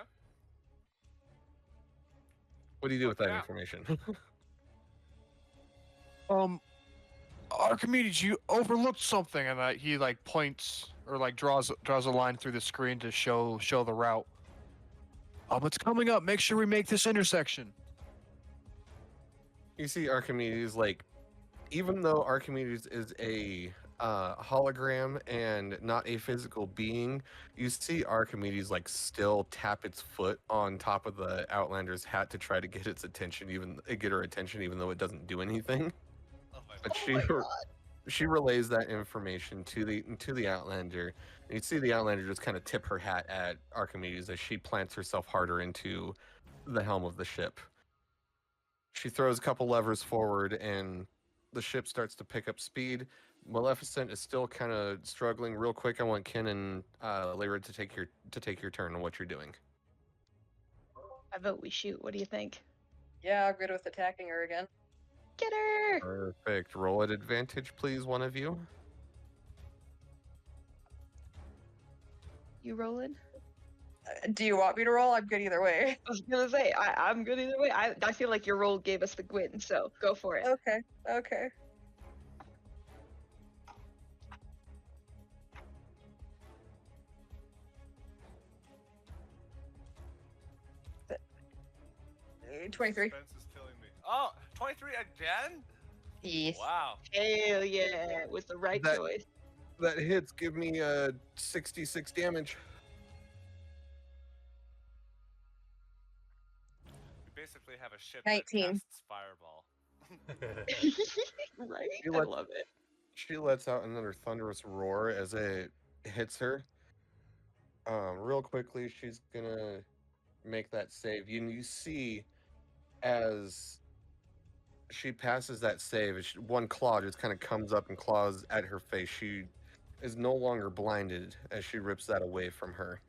What do you do with that Yeah. information? Archimedes, you overlooked something, and he like points or like draws a line through the screen to show the route. It's coming up. Make sure we make this intersection. You see Archimedes, like, even though Archimedes is a hologram and not a physical being, you see Archimedes like still tap its foot on top of the Outlander's hat to try to get its attention, get her attention, even though it doesn't do anything. Oh my But God. she relays that information to the Outlander, and you see the Outlander just kind of tip her hat at Archimedes as she plants herself harder into the helm of the ship. She throws a couple levers forward, and the ship starts to pick up speed. Maleficent is still kind of struggling. Real quick, I want Ken and Lyra to take your turn on what you're doing. I vote we shoot. What do you think? Yeah, I'm good with attacking her again. Get her! Perfect. Roll at advantage, please, one of you. You rolling? Do you want me to roll? I'm good either way. I was gonna say I'm good either way. I feel like your roll gave us the win, so go for it. Okay. Okay. Th- 23. Suspense is killing me. Oh, 23 again? Yes. Wow. Hell yeah, with the right That- choice. That hits. Give me 66 damage. We basically have a ship 19. that casts fireball. Right? You I let- love it. She lets out another thunderous roar as it hits her. Real quickly, she's gonna make that save. You see, as she passes that save, one claw just kind of comes up and claws at her face. She is no longer blinded as she rips that away from her,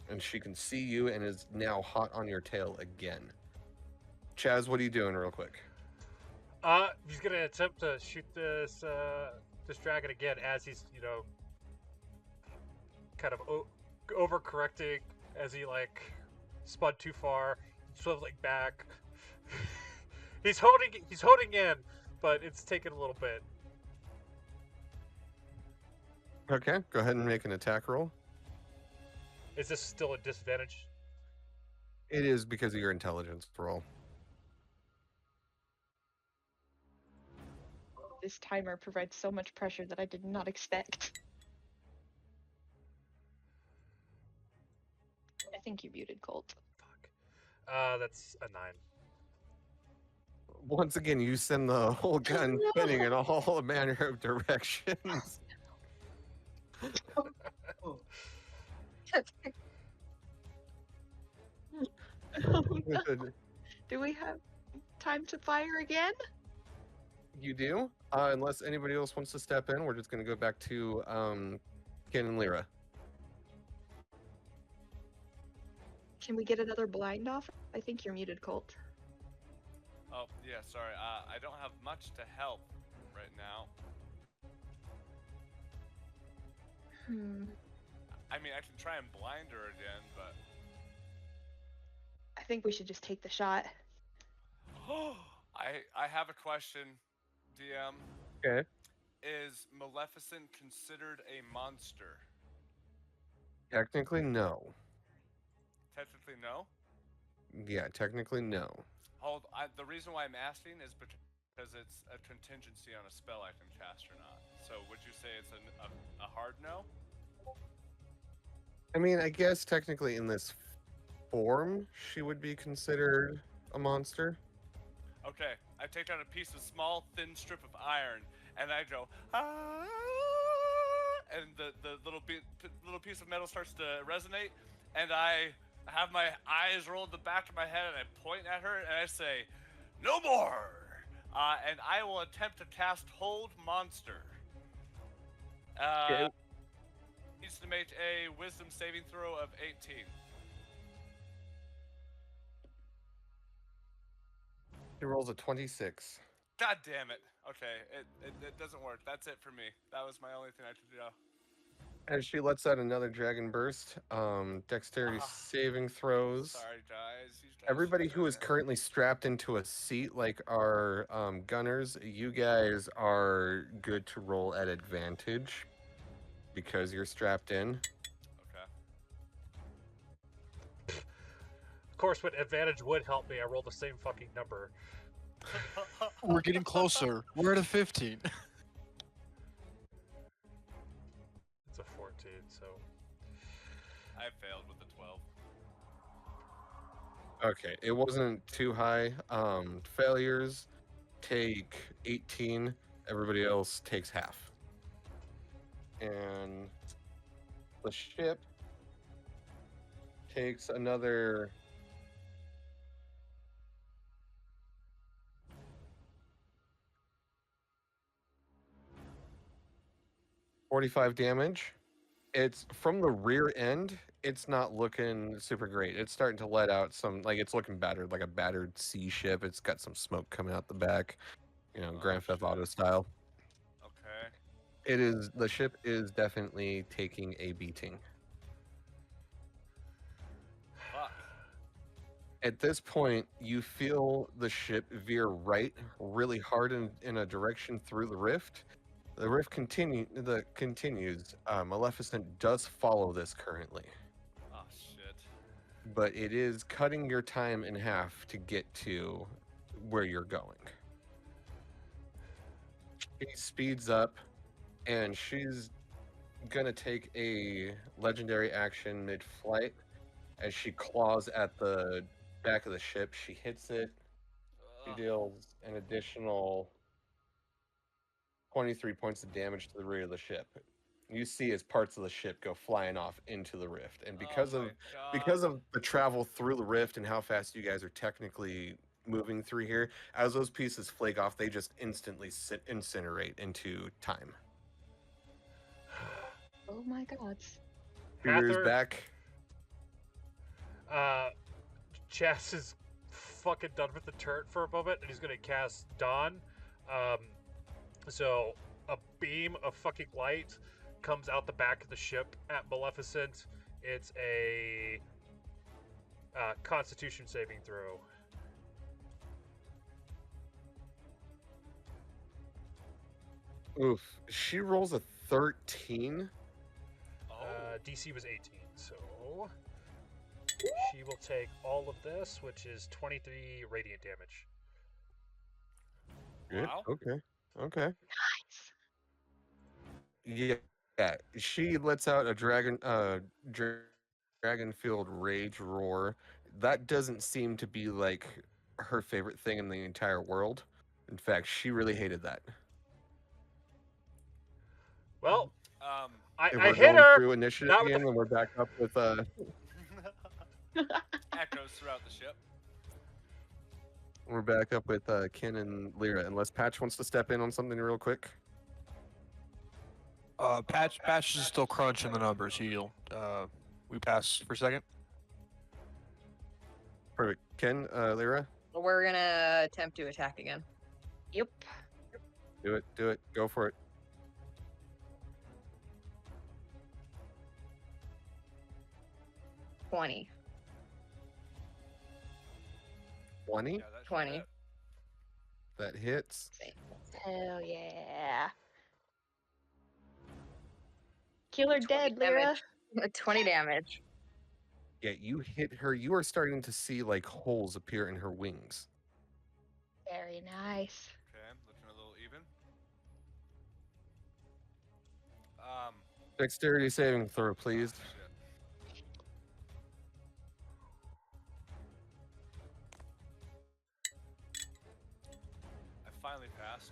and she can see you and is now hot on your tail again. Chaz, what are you doing, real quick? He's gonna attempt to shoot this dragon again as he's, kind of overcorrecting as he spun too far, swiveling back. he's holding in, but it's taken a little bit. Okay, go ahead and make an attack roll. Is this still a disadvantage? It is because of your intelligence roll. This timer provides so much pressure that I did not expect. I think you muted Colt. Fuck. That's a 9. Once again, you send the whole gun spinning in all manner of directions. Oh, no. Do we have time to fire again? You do? Unless anybody else wants to step in, we're just going to go back to Ken and Lyra. Can we get another blind off? I think you're muted, Colt. Oh, yeah, sorry. I don't have much to help right now. I mean, I can try and blind her again, but... I think we should just take the shot. I have a question, DM. Okay. Is Maleficent considered a monster? Technically, no. Technically, no? Yeah, technically, no. The reason why I'm asking is because it's a contingency on a spell I can cast or not. So would you say it's a hard no? I mean, I guess technically in this form, she would be considered a monster. Okay, I take out a piece of small, thin strip of iron, and I go, ah, and the little piece of metal starts to resonate, and I have my eyes roll at the back of my head, and I point at her, and I say, no more! And I will attempt to cast Hold Monster. Okay. Needs to make a Wisdom saving throw of 18. She rolls a 26. God damn it. Okay, it doesn't work. That's it for me. That was my only thing I could do. As she lets out another dragon burst, dexterity saving throws. Sorry, guys. These guys Everybody should who is currently strapped into a seat, like our gunners, you guys are good to roll at advantage because you're strapped in. Okay. Of course, what advantage would help me, I roll the same fucking number. We're getting closer. We're at a 15. It's a 14, so... I failed with the 12. Okay, it wasn't too high. Failures take 18. Everybody else takes half. And the ship takes another... 45 damage. It's from the rear end. It's not looking super great. It's starting to let out some, like it's looking battered, like a battered sea ship. It's got some smoke coming out the back, Grand Theft Auto style. Okay. The ship is definitely taking a beating. Fuck. At this point, you feel the ship veer right really hard in a direction through the rift. The rift continues. Maleficent does follow this currently, Oh shit. but it is cutting your time in half to get to where you're going. She speeds up, and she's gonna take a legendary action mid-flight as she claws at the back of the ship. She hits it. She Ugh. deals an additional 23 points of damage to the rear of the ship. You see as parts of the ship go flying off into the rift, and because Oh my because God. of the travel through the rift and how fast you guys are technically moving through here, as those pieces flake off, they just instantly incinerate into time. Oh my god. Rears Hather, back. Chazz is fucking done with the turret for a moment, and he's gonna cast Dawn. So a beam of fucking light comes out the back of the ship at Maleficent. It's a Constitution saving throw. Oof. She rolls a 13. Oh. DC was 18, so she will take all of this, which is 23 radiant damage. Good. Wow. Okay. Nice. Yeah. She lets out a dragon-filled rage roar. That doesn't seem to be like her favorite thing in the entire world. In fact, she really hated that. Well, Um. I We're hit going her. through initiative Not with again, and we're back up with Echoes throughout the ship. Ken and Lyra. Unless Patch wants to step in on something real quick. Patch is still crunching the numbers. We pass for a second. Perfect. Ken, Lyra, We're gonna attempt to attack again. Yep. do it. Go for it. 20. 20. Yeah, that should 20. hit. That hits. Hell yeah. Killer 20 dead, Lyra. damage. 20 damage. Yeah, you hit her. You are starting to see like holes appear in her wings. Very nice. Okay, looking a little even. Dexterity saving throw, please. Shit. I finally passed.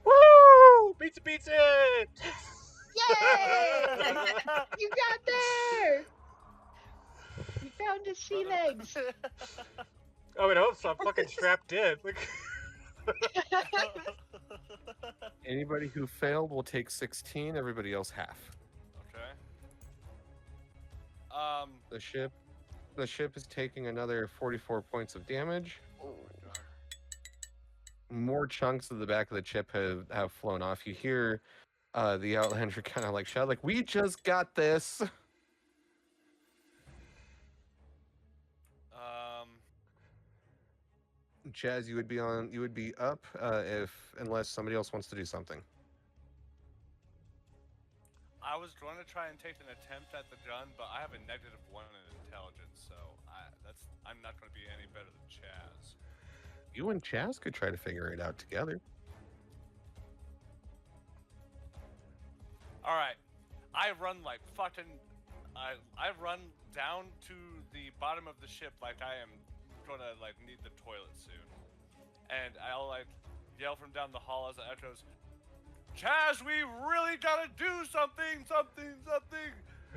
Woo! Beats it! Yay! You got there! You found his sea legs. Oh, wait, I hope so. I'm fucking strapped in. Like, Anybody who failed will take 16. Everybody else half. Okay. The ship is taking another 44 points of damage. Oh my God. More chunks of the back of the ship have flown off. You hear the Outlander kind of like shout, like, "We just got this." Chazz, you would be up unless somebody else wants to do something. I was going to try and take an attempt at the gun, but I have a -1 in intelligence, so I'm not going to be any better than Chazz. You and Chazz could try to figure it out together. All right, I run like fucking. I run down to the bottom of the ship like I am gonna like need the toilet soon, and I'll like yell from down the hall as it echoes, "Chazz, we really gotta do something!"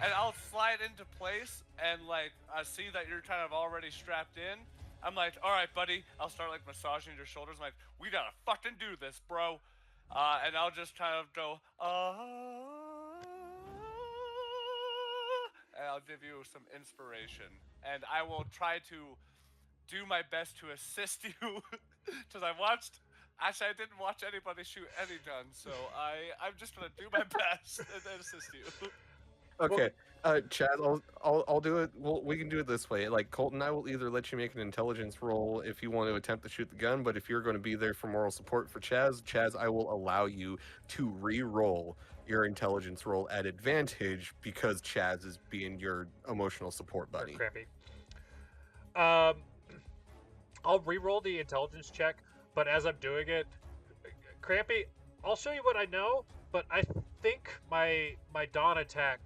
And I'll slide into place, and like I see that you're kind of already strapped in. I'm like, "All right, buddy." I'll start like massaging your shoulders. I'm like, "We gotta fucking do this, bro." And I'll just kind of go, I'll give you some inspiration, and I will try to do my best to assist you, because I watched. Actually, I didn't watch anybody shoot any guns, so I'm just gonna do my best and then assist you. Okay, Chad, I'll do it. Well, we can do it this way. Like Colton, I will either let you make an intelligence roll if you want to attempt to shoot the gun, but if you're going to be there for moral support for Chaz, I will allow you to re-roll your intelligence roll at advantage because Chaz is being your emotional support buddy. Crampy. I'll re-roll the intelligence check, but as I'm doing it, Crampy, I'll show you what I know, but I think my Dawn attack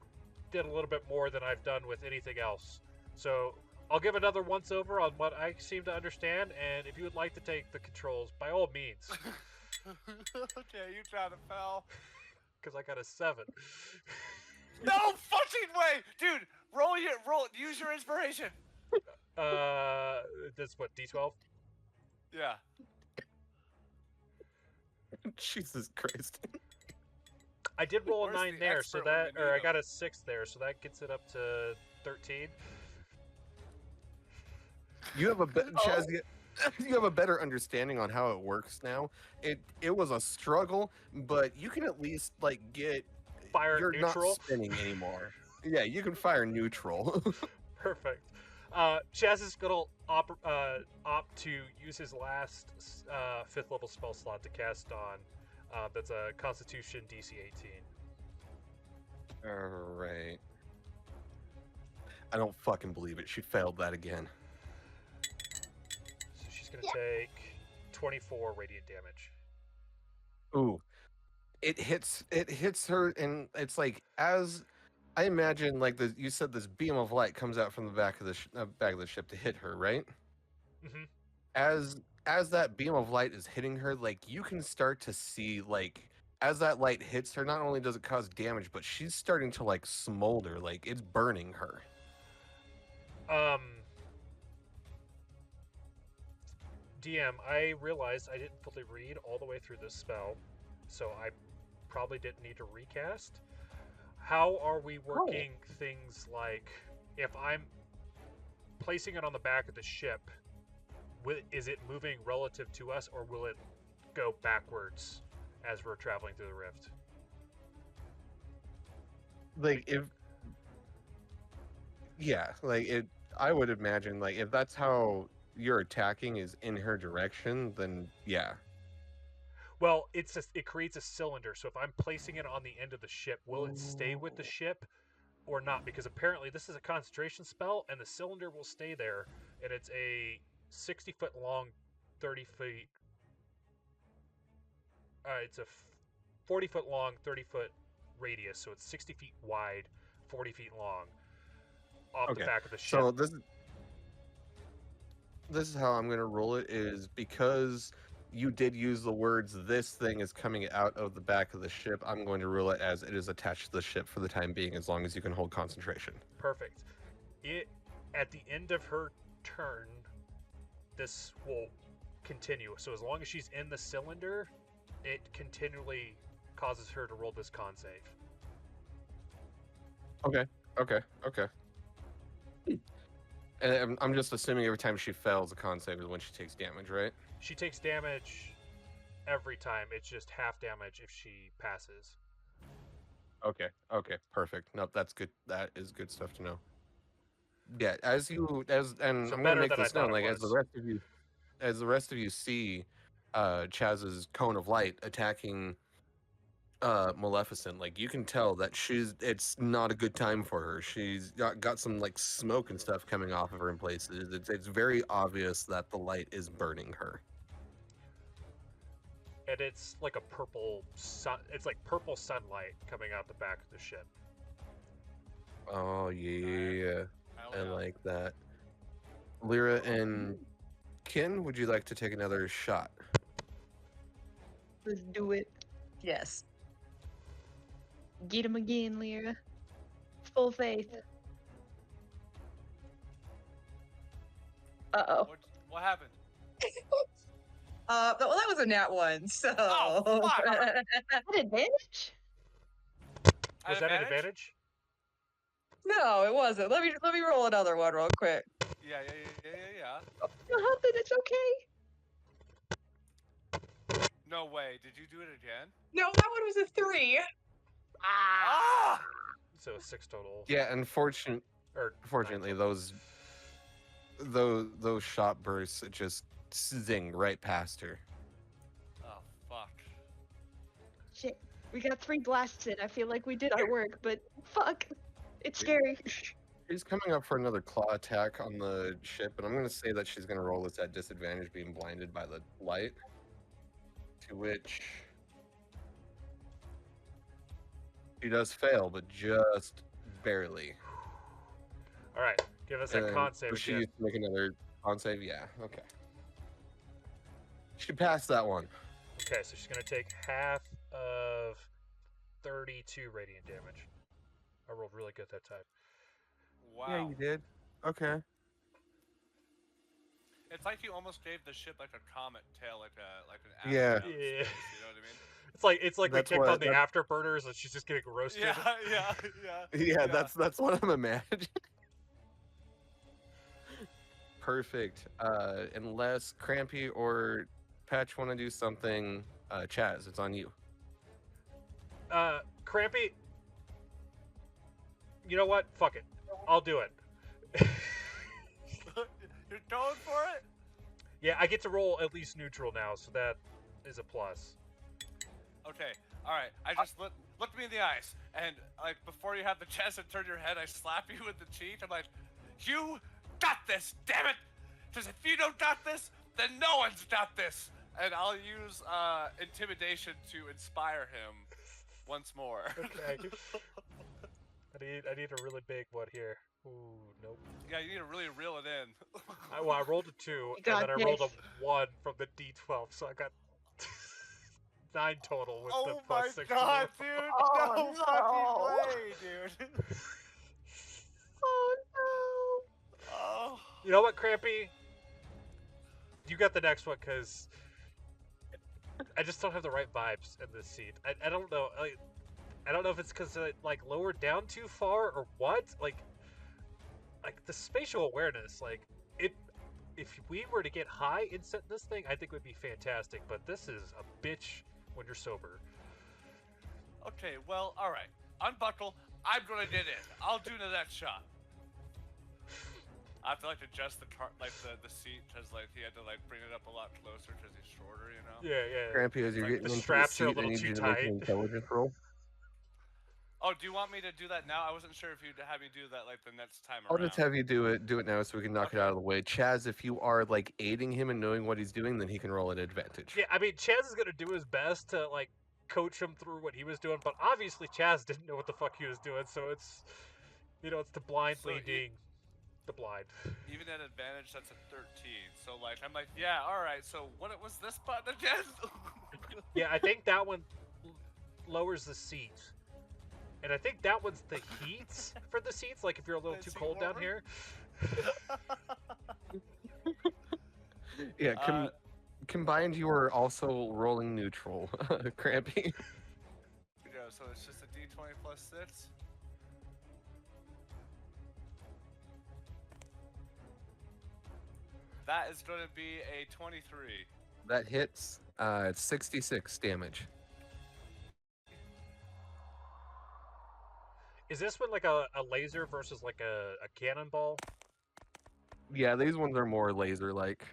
did a little bit more than I've done with anything else. So I'll give another once over on what I seem to understand, and if you would like to take the controls, by all means. Okay, you try to pal. Because I got a 7. No fucking way, dude! Use your inspiration. That's what, D12? Yeah. Jesus Christ. I did roll a Where's 9 the there, so expert when that, we or need I him? got a 6 there, so that gets it up to 13. You have a Chaz, you have a better understanding on how it works now. It was a struggle, but you can at least like get Fire you're neutral. not spinning anymore. Yeah, you can fire neutral. Perfect. Chaz is gonna opt to use his last 5th level spell slot to cast Dawn. That's a Constitution DC 18. All right. I don't fucking believe it. She failed that again. So she's gonna take 24 radiant damage. Ooh, it hits her, and it's like as I imagine, like you said, this beam of light comes out from the back of the ship to hit her, right? Mm-hmm. As that beam of light is hitting her, like you can start to see, like as that light hits her, not only does it cause damage, but she's starting to like smolder, like it's burning her. DM, I realized I didn't fully read all the way through this spell, so I probably didn't need to recast. How are we working things like, if I'm placing it on the back of the ship, is it moving relative to us, or will it go backwards as we're traveling through the rift? Like I would imagine, like if that's how you're attacking is in her direction, then yeah. Well, it creates a cylinder, so if I'm placing it on the end of the ship, will it stay with the ship or not? Because apparently this is a concentration spell, and the cylinder will stay there, and it's a 60-foot long, 30 feet... it's a 40-foot long, 30-foot radius, so it's 60 feet wide, 40 feet long, off the back of the ship. So this is how I'm going to roll it, is because you did use the words, this thing is coming out of the back of the ship, I'm going to rule it as it is attached to the ship for the time being, as long as you can hold concentration. Perfect. At the end of her turn, this will continue. So as long as she's in the cylinder, it continually causes her to roll this con save. Okay. And I'm just assuming every time she fails, the con save is when she takes damage, right? She takes damage every time. It's just half damage if she passes. Okay, perfect. Nope, that's good. That is good stuff to know. Yeah, and So I'm gonna better make than I this thought known, it like as the rest of you see Chaz's cone of light attacking Maleficent, like you can tell that it's not a good time for her. She's got some like smoke and stuff coming off of her in places. It's very obvious that the light is burning her. And it's like a purple it's like purple sunlight coming out the back of the ship. Oh yeah, I Yeah. like that. Lyra and Kin, would you like to take another shot? Let's do it. Yes. Get him again, Lyra. Full faith. Uh-oh. What happened? Well, that was a nat 1, so... Oh, fuck. At advantage? Was that an advantage? No, it wasn't. Let me roll another one real quick. Yeah. Nothing. It's okay. No way. Did you do it again? No, that one was a 3. Ah! So 6 total. Yeah, Or unfortunately, 9 total. those shot bursts just zing right past her. Oh fuck. Shit. We got 3 blasts in. I feel like we did our work, but fuck. It's scary. She's coming up for another claw attack on the ship, and I'm going to say that she's going to roll this at disadvantage, being blinded by the light. To which she does fail, but just barely. All right, give us that con save Was she again. used to make another con save? Yeah, okay. She passed that one. Okay, so she's gonna take half of 32 radiant damage. I rolled really good that time. Wow. Yeah, you did. Okay. It's like you almost gave the ship like a comet tail, like an Yeah. astronaut in Yeah. space, you know what I mean? It's like we That's kicked what- on the afterburners and she's just getting roasted. Yeah. Yeah, that's what I'm imagining. Perfect. Unless Crampy or Patch want to do something, Chaz, it's on you. Crampy. You know what? Fuck it. I'll do it. You're going for it? Yeah, I get to roll at least neutral now, so that is a plus. Okay, alright. I just look me in the eyes, and like before you have the chance to turn your head, I slap you with the cheek. I'm like, you got this, damn it! Because if you don't got this, then no one's got this! And I'll use intimidation to inspire him once more. Okay. I need a really big one here. Ooh, nope. Yeah, you need to really reel it in. I rolled a 2, You and got then I rolled this. a 1 from the D12, so I got 9 total with the Oh plus my 6. god, dude! Oh, no fucking way, dude! Oh no. Oh. You know what, Crampy? You got the next one, because I just don't have the right vibes in this seat. I don't know. I don't know if it's because it like lowered down too far or what. Like the spatial awareness, like it. If we were to get high in setting this thing, I think it would be fantastic. But this is a bitch when you're sober. Okay, well, alright. Unbuckle. I'm gonna get in. I'll do the next shot. I have to like adjust the seat because like he had to like bring it up a lot closer because he's shorter, you know. Yeah. Crampy, as you're Like, getting the into straps the are a seat, I little need too you to make an tight. intelligence roll. Oh, do you want me to do that now? I wasn't sure if you'd have me do that like the next time I'll around. just have you do it now so we can knock it Okay. out of the way. Chaz, if you are like aiding him and knowing what he's doing, then he can roll at advantage. Yeah, I mean, Chaz is gonna do his best to like coach him through what he was doing, but obviously Chaz didn't know what the fuck he was doing, so it's it's the blind So leading the blind. Even at advantage, that's a 13. So like, I'm like, yeah, all right. So what was this button again? Yeah, I think that one lowers the seat. And I think that one's the heat for the seats, like if you're a little The too seat cold down warmer? here. Yeah, combined, you are also rolling neutral, Crampy. Yeah, so it's just a D20 plus 6. That is going to be a 23. That hits. It's 66 damage. Is this one like a laser versus like a cannonball? Yeah, these ones are more laser-like.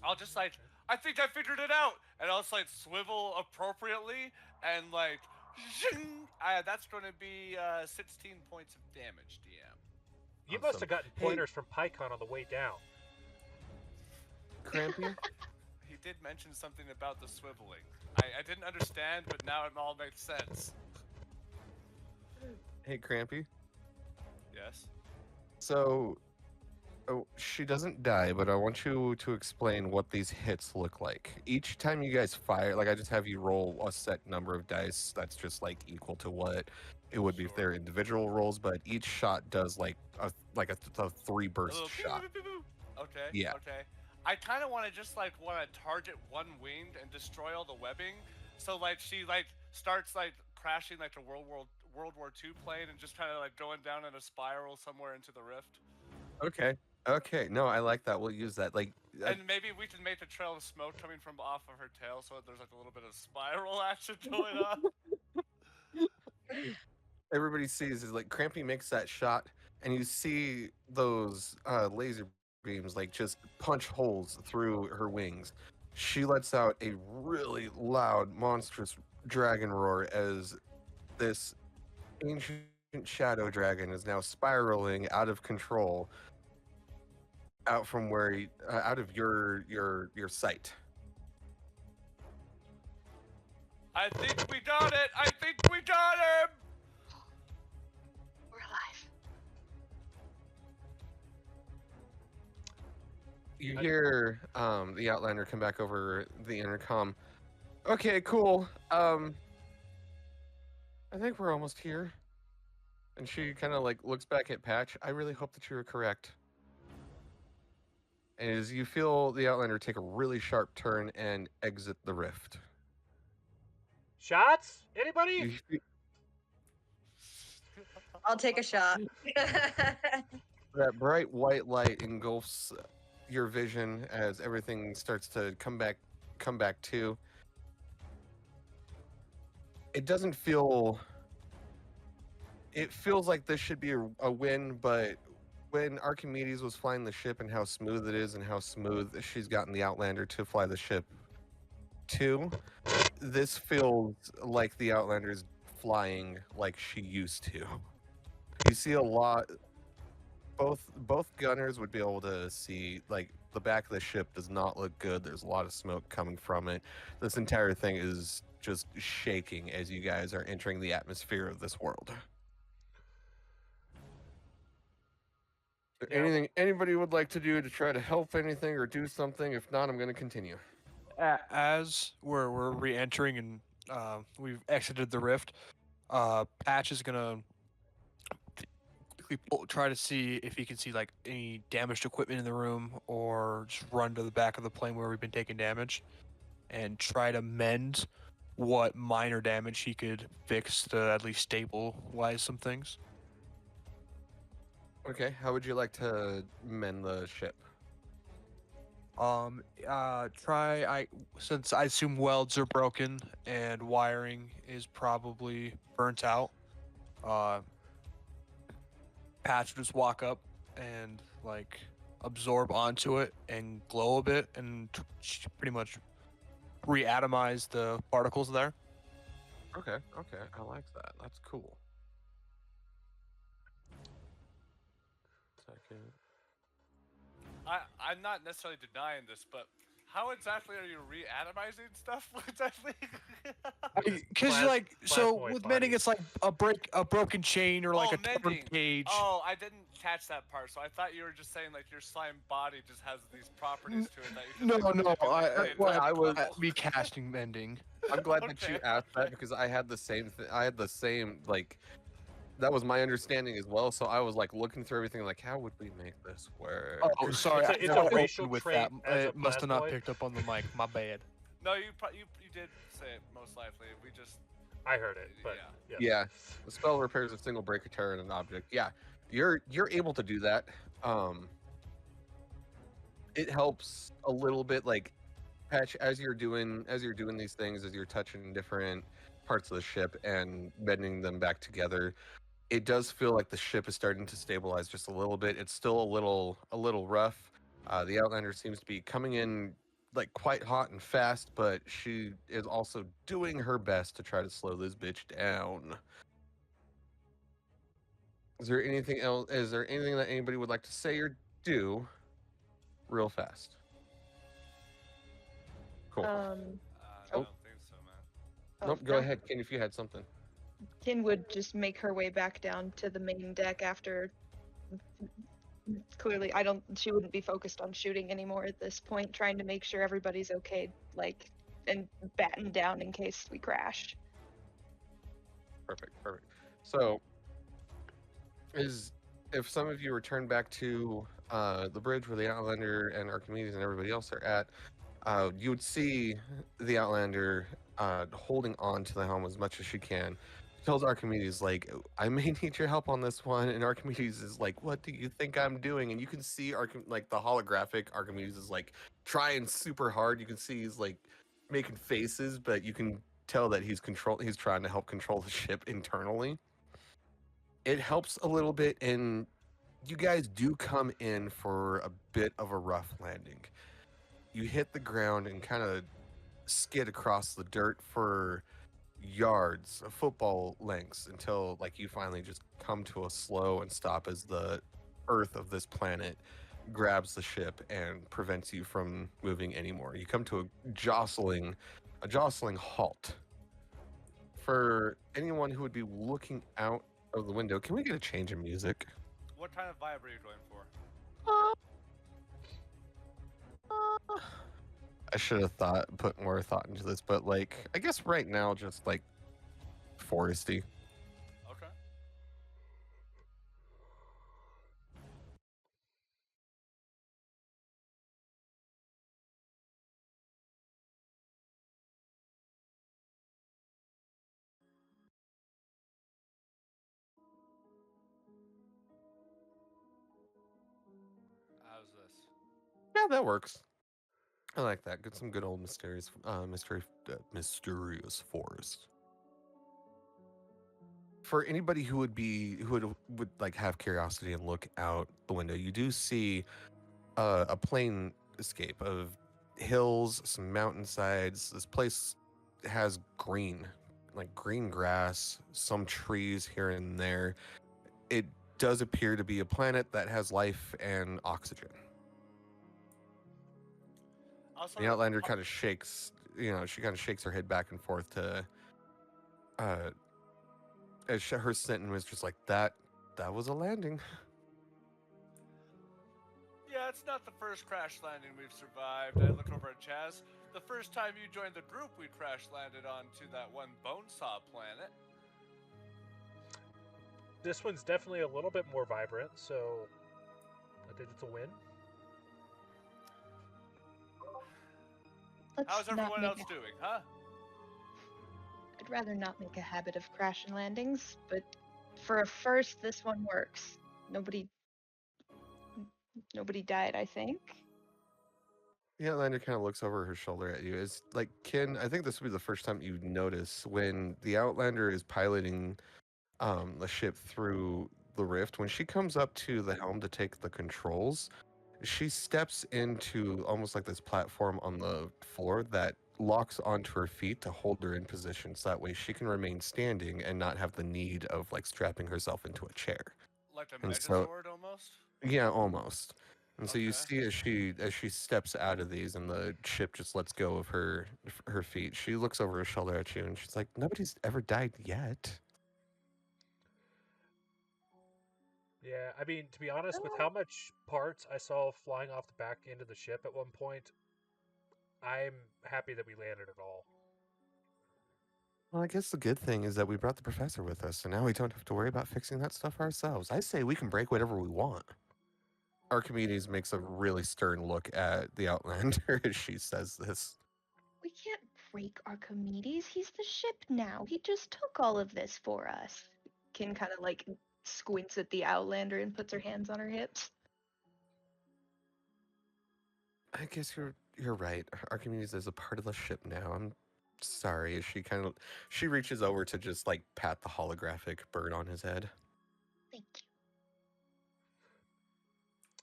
I'll just like, I think I figured it out, and I'll just like swivel appropriately, and like, zing! That's going to be 16 points of damage, DM. You must Awesome. have gotten Hey. pointers from Pykon on the way down. Crampy? He did mention something about the swiveling. I didn't understand, but now it all makes sense. Hey, Crampy. Yes. So, she doesn't die, but I want you to explain what these hits look like. Each time you guys fire, like I just have you roll a set number of dice that's just like equal to what it would be if they're individual rolls, but each shot does like a 3 burst little shot. pew, pew, pew, pew. Okay. Yeah. Okay. I kind of want to just like target one winged and destroy all the webbing. So like she like starts like crashing like the World War II plane and just kind of like going down in a spiral somewhere into the rift. Okay. Okay. No, I like that. We'll use that. Like, And maybe we can make a trail of smoke coming from off of her tail, so there's like a little bit of spiral action going on. everybody sees is like Crampy makes that shot, and you see those laser beams like just punch holes through her wings. She lets out a really loud, monstrous dragon roar as this ancient shadow dragon is now spiraling out of control, out from where, out of your sight. I think we got it! I think we got him! We're alive. You hear the Outlander come back over the intercom. Okay, cool. I think we're almost here. And she kind of like looks back at Patch. I really hope that you were correct. And as you feel the Outlander take a really sharp turn and exit the rift. Shots? Anybody? You fe- I'll take a shot. that bright white light engulfs your vision as everything starts to come back to. It doesn't feel. It feels like this should be a win, but when Archimedes was flying the ship and how smooth it is and how smooth she's gotten the Outlander to fly the ship too, this feels like the Outlander's flying like she used to. You see a lot. Both gunners would be able to see, like, the back of the ship does not look good. There's a lot of smoke coming from it. This entire thing is just shaking as you guys are entering the atmosphere of this world. Anything anybody would like to do to try to help anything or do something? If not, I'm going to continue. As we're re-entering and we've exited the rift, Patch is gonna quickly try to see if he can see like any damaged equipment in the room, or just run to the back of the plane where we've been taking damage, and try to mend what minor damage he could fix to at least stabilize some things. Okay, how would you like to mend the ship? Since I assume welds are broken and wiring is probably burnt out, Patch would just walk up and like absorb onto it and glow a bit and pretty much reatomize the particles there. Okay, I like that. That's cool. Second. I'm not necessarily denying this, but how exactly are you reatomizing stuff? Exactly. Because like, so with mending, it's like a broken chain or like a torn mending. page. Oh, I didn't catch that part. So I thought you were just saying like your slime body just has these properties to it that you just I was me casting mending. I'm glad that you asked that because I had the same I had the same, like, that was my understanding as well. So I was like looking through everything, like, how would we make this work? Oh, sorry, It's I a racial with trait that. as a It must have not plasmoid. picked up on the mic. My bad. No, you did say it most likely. We just I heard it, but yeah. Yeah, the spell repairs a single break, a tear, and an object. Yeah, you're able to do that. It helps a little bit, like, Patch, as you're doing these things, as you're touching different parts of the ship and bending them back together. It does feel like the ship is starting to stabilize just a little bit. It's still a little rough. The Outlander seems to be coming in like quite hot and fast, but she is also doing her best to try to slow this bitch down. Is there anything else? Is there anything that anybody would like to say or do real fast? Cool. I Oh. don't think so, man. Nope, go ahead, Ken, if you had something. Tin would just make her way back down to the main deck after. Clearly, she wouldn't be focused on shooting anymore at this point, trying to make sure everybody's okay, like, and batten down in case we crash. Perfect. So, if some of you return back to the bridge where the Outlander and Archimedes and everybody else are at, you would see the Outlander holding on to the helm as much as she can tells Archimedes, like, I may need your help on this one. And Archimedes is like, what do you think I'm doing? And you can see like the holographic Archimedes is like trying super hard. You can see he's like making faces, but you can tell that he's trying to help control the ship internally. It helps a little bit, and you guys do come in for a bit of a rough landing. You hit the ground and kind of skid across the dirt for yards, football lengths, until like you finally just come to a slow and stop as the earth of this planet grabs the ship and prevents you from moving anymore. You come to a jostling halt. For anyone who would be looking out of the window, can we get a change in music? What kind of vibe are you going for? I should have put more thought into this, but like, I guess right now, just like foresty. Okay. How's this? Yeah, that works. I like that. Get some good old mysterious forest. For anybody who would like have curiosity and look out the window, you do see a plain escape of hills, some mountainsides. This place has green grass, some trees here and there. It does appear to be a planet that has life and oxygen. Also, The Outlander kind of shakes, she kind of shakes her head back and forth to, as her sentence was just like, that was a landing. Yeah, it's not the first crash landing we've survived. I look over at Chazz. The first time you joined the group, we crash landed onto that one bonesaw planet. This one's definitely a little bit more vibrant, so I think it's a win. How's everyone else doing, huh? I'd rather not make a habit of crash and landings, but for a first, this one works. Nobody died, I think. The Outlander kind of looks over her shoulder at you. It's like, Ken, I think this will be the first time you notice when the Outlander is piloting the ship through the rift. When she comes up to the helm to take the controls, she steps into almost like this platform on the floor that locks onto her feet to hold her in position, so that way she can remain standing and not have the need of like strapping herself into a chair. Like a And Megazord almost? Yeah, almost. And so you Okay. see as she steps out of these and the ship just lets go of her feet, she looks over her shoulder at you and she's like, nobody's ever died yet. Yeah, I mean, to be honest, with how much parts I saw flying off the back end of the ship at one point, I'm happy that we landed at all. Well, I guess the good thing is that we brought the professor with us, so now we don't have to worry about fixing that stuff ourselves. I say we can break whatever we want. Archimedes makes a really stern look at the Outlander as she says this. We can't break Archimedes. He's the ship now. He just took all of this for us. Kin kind of like squints at the Outlander and puts her hands on her hips. I guess you're right. Archimedes is a part of the ship now. I'm sorry. She reaches over to just like pat the holographic bird on his head. Thank you.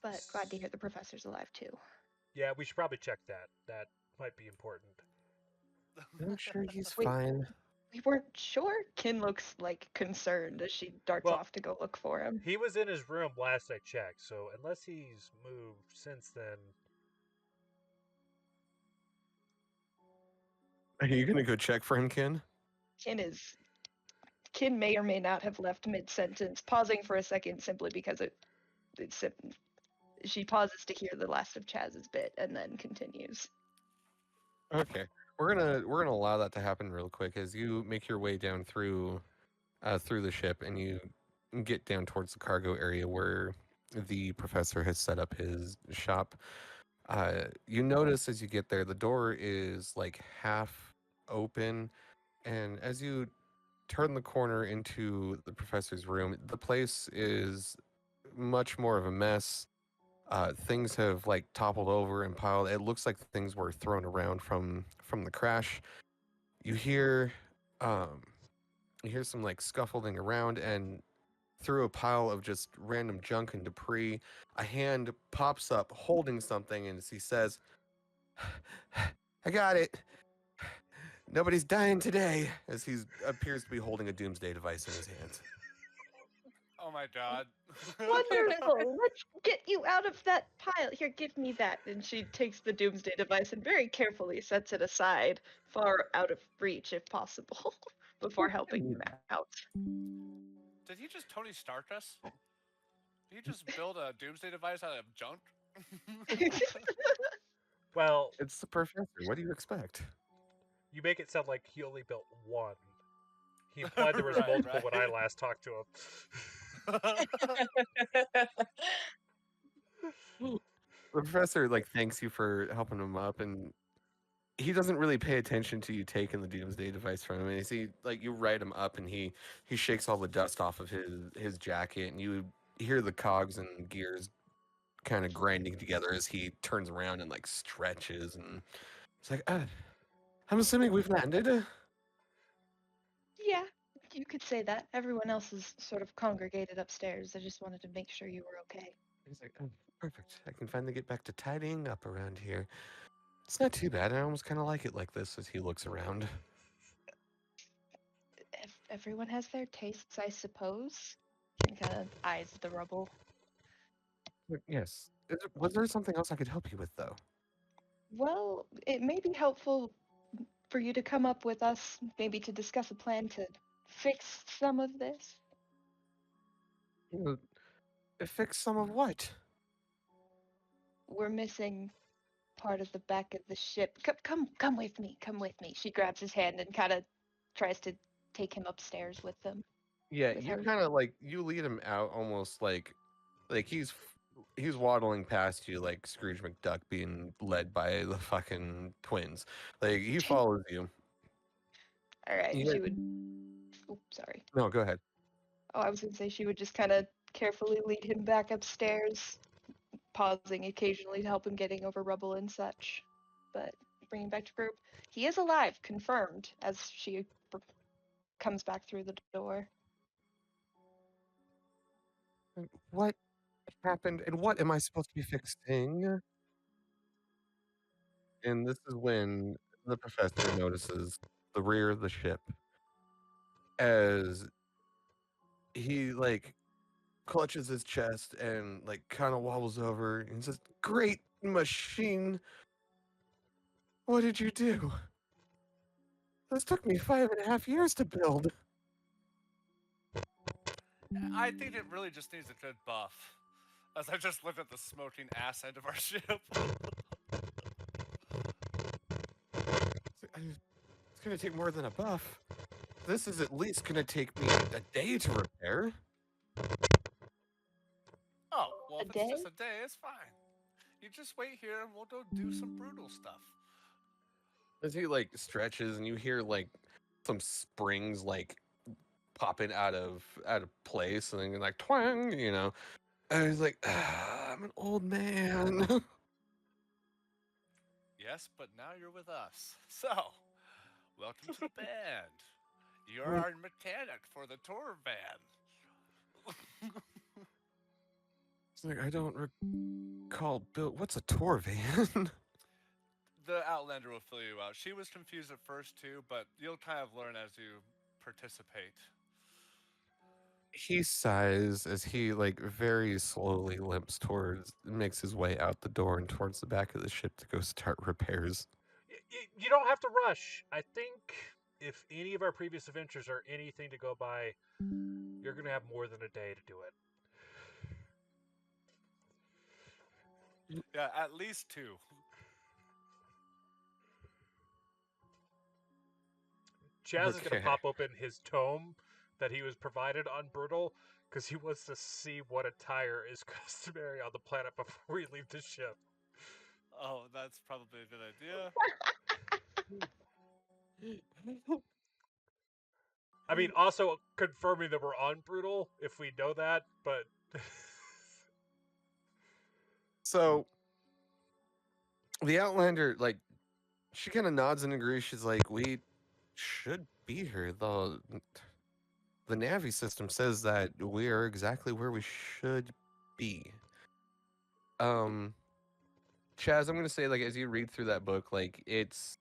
But glad to hear the professor's alive too. Yeah, we should probably check that. That might be important. I'm sure he's Wait. fine. We weren't sure. Kin looks like concerned as she darts off to go look for him. He was in his room last I checked, so unless he's moved since then. Are you gonna go check for him, Kin? Kin may or may not have left mid-sentence, pausing for a second simply because she pauses to hear the last of Chazz's bit and then continues. Okay, we're gonna allow that to happen real quick as you make your way down through the ship and you get down towards the cargo area where the professor has set up his shop. You notice as you get there, the door is like half open, and as you turn the corner into the professor's room. The place is much more of a mess. Things have like toppled over and piled. It looks like things were thrown around from the crash. You hear some like scuffling around, and through a pile of just random junk and debris, a hand pops up holding something, and he says, "I got it. Nobody's dying today," as he appears to be holding a doomsday device in his hands. Oh my god. Wonderful! Let's get you out of that pile. Here, give me that. And she takes the doomsday device and very carefully sets it aside, far out of reach if possible, before helping him out. Did he just Tony Stark us? Did he just build a doomsday device out of junk? Well, It's the professor. What do you expect? you make it sound like he only built one. He implied there was Right, multiple right. when I last talked to him. The professor like thanks you for helping him up, and he doesn't really pay attention to you taking the doomsday device from him. And you see, like, you write him up, and he shakes all the dust off of his jacket, and you hear the cogs and gears kind of grinding together as he turns around and like stretches, and it's like, I'm assuming we've landed. Yeah, you could say that. Everyone else is sort of congregated upstairs. I just wanted to make sure you were okay. He's like, oh, perfect. I can finally get back to tidying up around here. It's not too bad. I almost kind of like it like this as he looks around. Everyone has their tastes, I suppose. And kind of eyes the rubble. Yes. Was there something else I could help you with, though? Well, it may be helpful for you to come up with us, maybe to discuss a plan to fix some of this. Fix some of what? We're missing part of the back of the ship. Come with me. Come with me. She grabs his hand and kind of tries to take him upstairs with them. Yeah, With you her. kind of like you lead him out almost like he's waddling past you like Scrooge McDuck being led by the fucking twins. Like he follows you. All right. Yeah. She would. Oh, sorry. No, go ahead. Oh, I was gonna say she would just kind of carefully lead him back upstairs, pausing occasionally to help him getting over rubble and such, but bring him back to group. He is alive, confirmed, as she comes back through the door. What happened and what am I supposed to be fixing? And this is when the professor notices the rear of the ship as he like clutches his chest and like kind of wobbles over and says, "Great machine. What did you do? This took me 5.5 years to build." I think it really just needs a good buff. As I just look at the smoking ass end of our ship. It's gonna take more than a buff. This is at least gonna take me a day to repair. Oh, well, if A it's just day? a day, it's fine. You just wait here and we'll go do some brutal stuff. As he like stretches and you hear like some springs like popping out of place and then like twang, you know. And he's like, I'm an old man. Yes, but now you're with us. So, welcome to the band. You're our mechanic for the tour van. It's like, I don't recall Bill. What's a tour van? The Outlander will fill you out. She was confused at first too, but you'll kind of learn as you participate. He sighs as he like very slowly makes his way out the door and towards the back of the ship to go start repairs. You don't have to rush. I think if any of our previous adventures are anything to go by, you're going to have more than a day to do it. Yeah, at least 2. Chazz is going Okay. to pop open his tome that he was provided on Brutal because he wants to see what attire is customary on the planet before we leave the ship. Oh, that's probably a good idea. I mean, also confirming that we're on brutal if we know that, but So the Outlander, like, she kind of nods and agrees. She's like, "We should be here, though. The Navi system says that we are exactly where we should be." Um, Chaz, I'm gonna say, like, as you read through that book, like, it's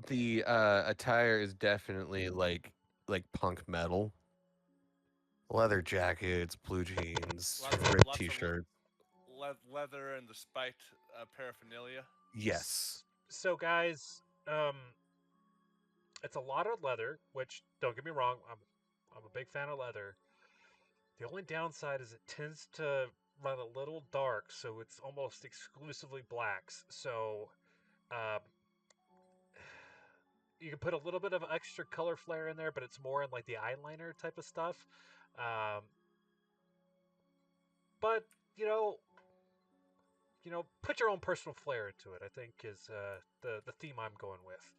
the attire is definitely like punk metal, leather jackets, blue jeans, ripped Lots of t-shirts. leather and the spiked paraphernalia. Yes. so guys, it's a lot of leather, which don't get me wrong, I'm a big fan of leather. The only downside is it tends to run a little dark, so it's almost exclusively blacks. So um, you can put a little bit of extra color flare in there, but it's more in like the eyeliner type of stuff. Um, but you know, put your own personal flair into it. I think is the theme I'm going with.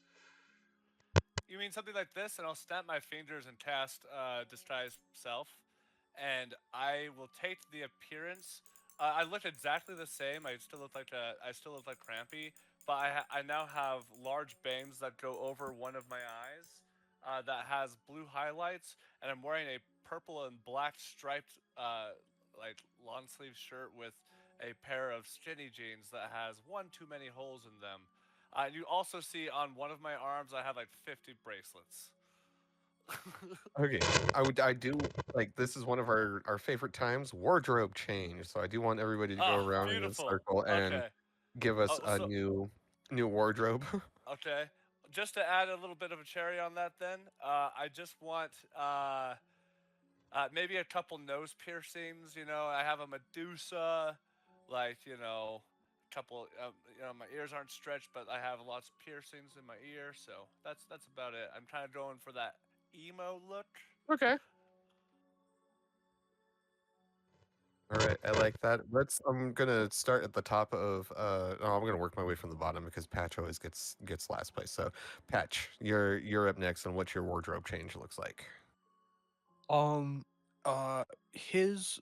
You mean something like this, and I'll snap my fingers and cast Disguise Self, and I will take the appearance. I look exactly the same. I still look like Crampy, but I now have large bangs that go over one of my eyes, that has blue highlights, and I'm wearing a purple and black striped like long sleeve shirt with a pair of skinny jeans that has one too many holes in them. You also see on one of my arms I have like 50 bracelets. Okay. I do like this is one of our favorite times, wardrobe change. So I do want everybody to go Oh, around in a beautiful. circle and Okay. give us Oh, a so new wardrobe. okay. Just to add a little bit of a cherry on that, then I just want maybe a couple nose piercings. I have a Medusa, like couple. My ears aren't stretched, but I have lots of piercings in my ear, so that's about it. I'm kind of going for that emo look. Okay. All right, I like that. I'm gonna start at the top of I'm gonna work my way from the bottom because Patch always gets last place. So Patch, you're up next on what your wardrobe change looks like. Um, his,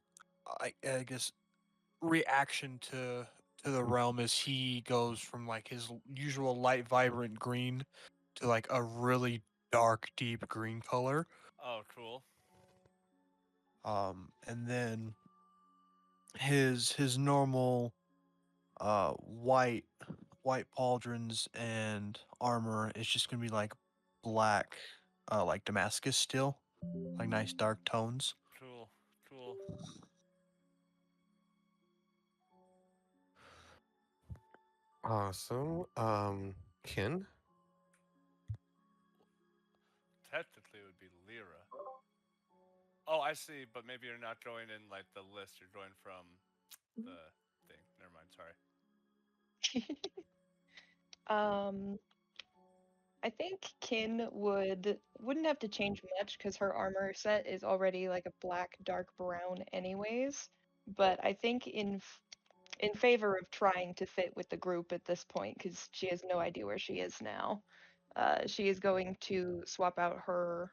I guess, reaction to the realm is he goes from like his usual light, vibrant green to like a really dark, deep green color. Oh, cool. And then his normal white pauldrons and armor is just gonna be like black, like Damascus steel, like nice dark tones. Cool. Cool. Awesome. Kin. Technically, it would be Lyra. Oh, I see. But maybe you're not going in like the list. You're going from the thing. Never mind. Sorry. I think Kin wouldn't have to change much because her armor set is already like a black dark brown anyways. But I think in favor of trying to fit with the group at this point because she has no idea where she is now, she is going to swap out her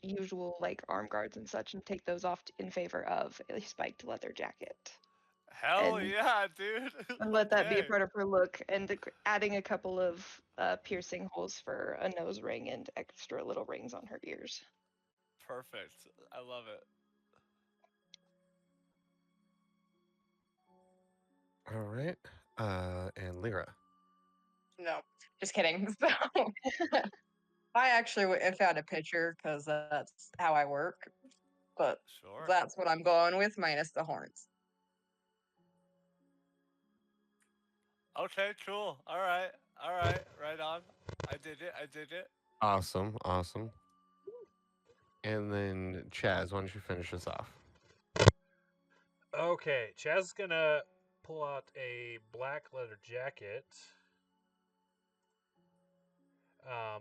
usual like arm guards and such and take those off in favor of a spiked leather jacket. Hell And yeah, dude. and let that be a Okay. part of her look, and adding a couple of piercing holes for a nose ring and extra little rings on her ears. Perfect. I love it. All right. And Lyra. No, just kidding. So I actually found a picture because that's how I work. But Sure. that's what I'm going with, minus the horns. Okay, cool. All right. All right. Right on. I did it. I did it. Awesome. Awesome. And then Chaz, why don't you finish us off? Okay, Chaz is gonna pull out a black leather jacket.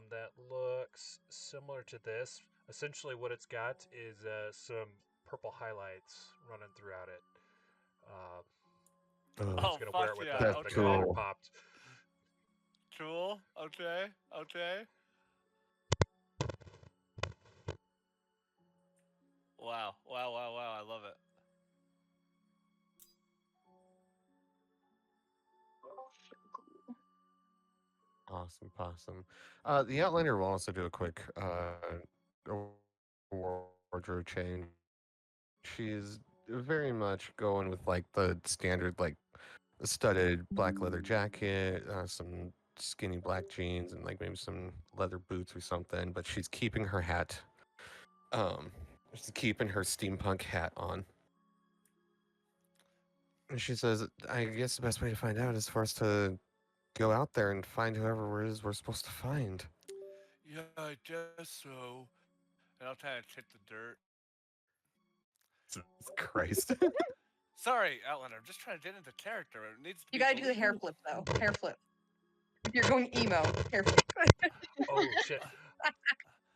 That looks similar to this. Essentially, what it's got is some purple highlights running throughout it. I'm Oh, just Oh, gonna wear fuck it with yeah. that's the Okay. collar cool. popped. Cool. Okay. Okay. Wow. I love it. Awesome, awesome. The outliner will also do a quick wardrobe change. She's very much going with like the standard, like a studded black leather jacket, some skinny black jeans, and like maybe some leather boots or something. But she's keeping her hat. She's keeping her steampunk hat on. And she says, "I guess the best way to find out is for us to go out there and find whoever it is we're supposed to find." Yeah, I guess so. And I'll try to hit the dirt. Jesus Christ. Sorry, Outlander. I'm just trying to get into character. It needs to You be gotta do the hair believable. flip though. Hair flip. If you're going emo, hair flip. Oh shit!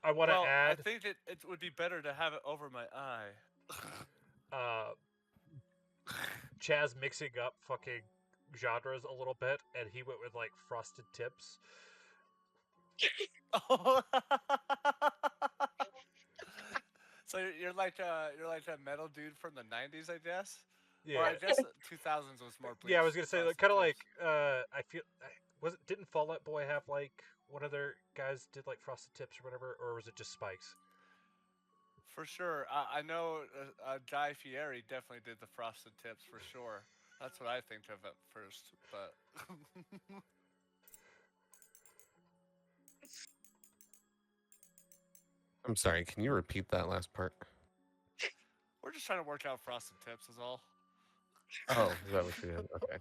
I want to Well, I add. think it would be better to have it over my eye. Chaz mixing up fucking genres a little bit, and he went with like frosted tips. Oh. So you're like a metal dude from the '90s, I guess. Yeah, Or I guess 2000s was more. yeah. I was gonna say Frosted kind of like Tips. I feel didn't Fall Out Boy have like one of their guys did like frosted tips or whatever, or was it just spikes? For sure. I know Guy Fieri definitely did the frosted tips for sure. That's what I think of at first, but I'm sorry, can you repeat that last part? we're just trying to work out frosted tips is all. Oh, is that what you did? Okay.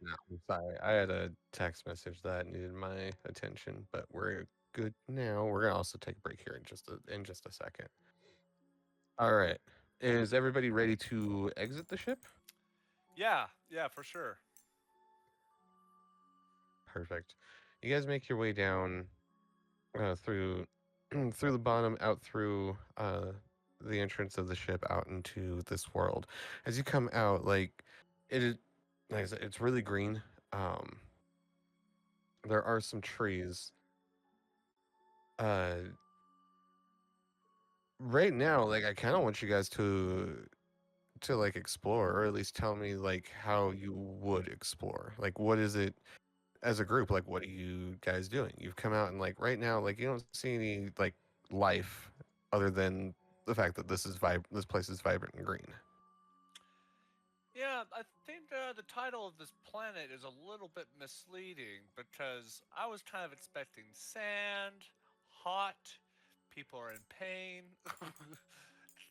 No, I'm sorry. I had a text message that needed my attention, but we're good now. We're gonna also take a break here in just a second. All right. Is everybody ready to exit the ship? Yeah, for sure. Perfect. You guys make your way down through through the bottom, out through the entrance of the ship, out into this world. As you come out, like it is, like I said, it's really green. Um, there are some trees. Uh, right now, like I kind of want you guys to like explore, or at least tell me like how you would explore. Like, what is it as a group? Like, what are you guys doing? You've come out and like right now, like you don't see any like life other than the fact that this place is vibrant and green. Yeah, I think the title of this planet is a little bit misleading because I was kind of expecting sand, hot, people are in pain,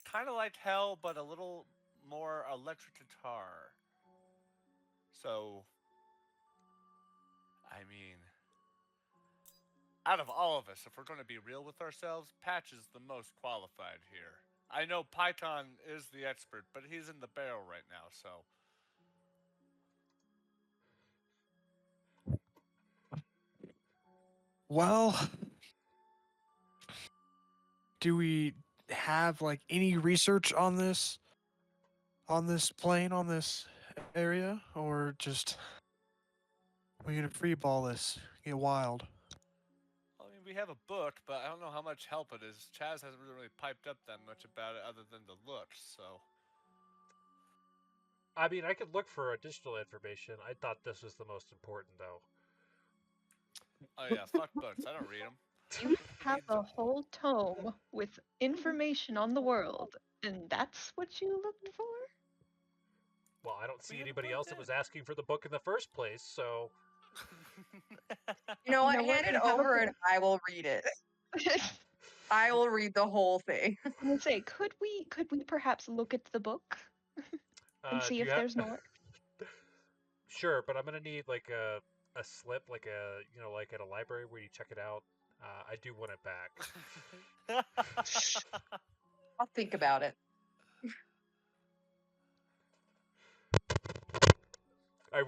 kind of like hell, but a little more electric guitar. So, I mean, out of all of us, if we're going to be real with ourselves, Patch is the most qualified here. I know Pykon is the expert, but he's in the barrel right now, so. Well, do we have like any research on this plane, on this area, or just we gonna free ball this, get wild? I mean, we have a book, but I don't know how much help it is. Chaz hasn't really piped up that much about it other than the looks, so. I mean, I could look for additional information. I thought this was the most important, though. Oh yeah, fuck books. I don't read them. You have a whole tome with information on the world, and that's what you looked for? Well, I don't see We haven't anybody played else that that. was asking for the book in the first place, so You know what? You know what? Hand We it have a over book. and I will read it. I will read the whole thing. I'm gonna say, could we perhaps look at the book and see do you if have? there's more? Sure, but I'm gonna need like a slip, like a like at a library where you check it out. I do want it back. I'll think about it. I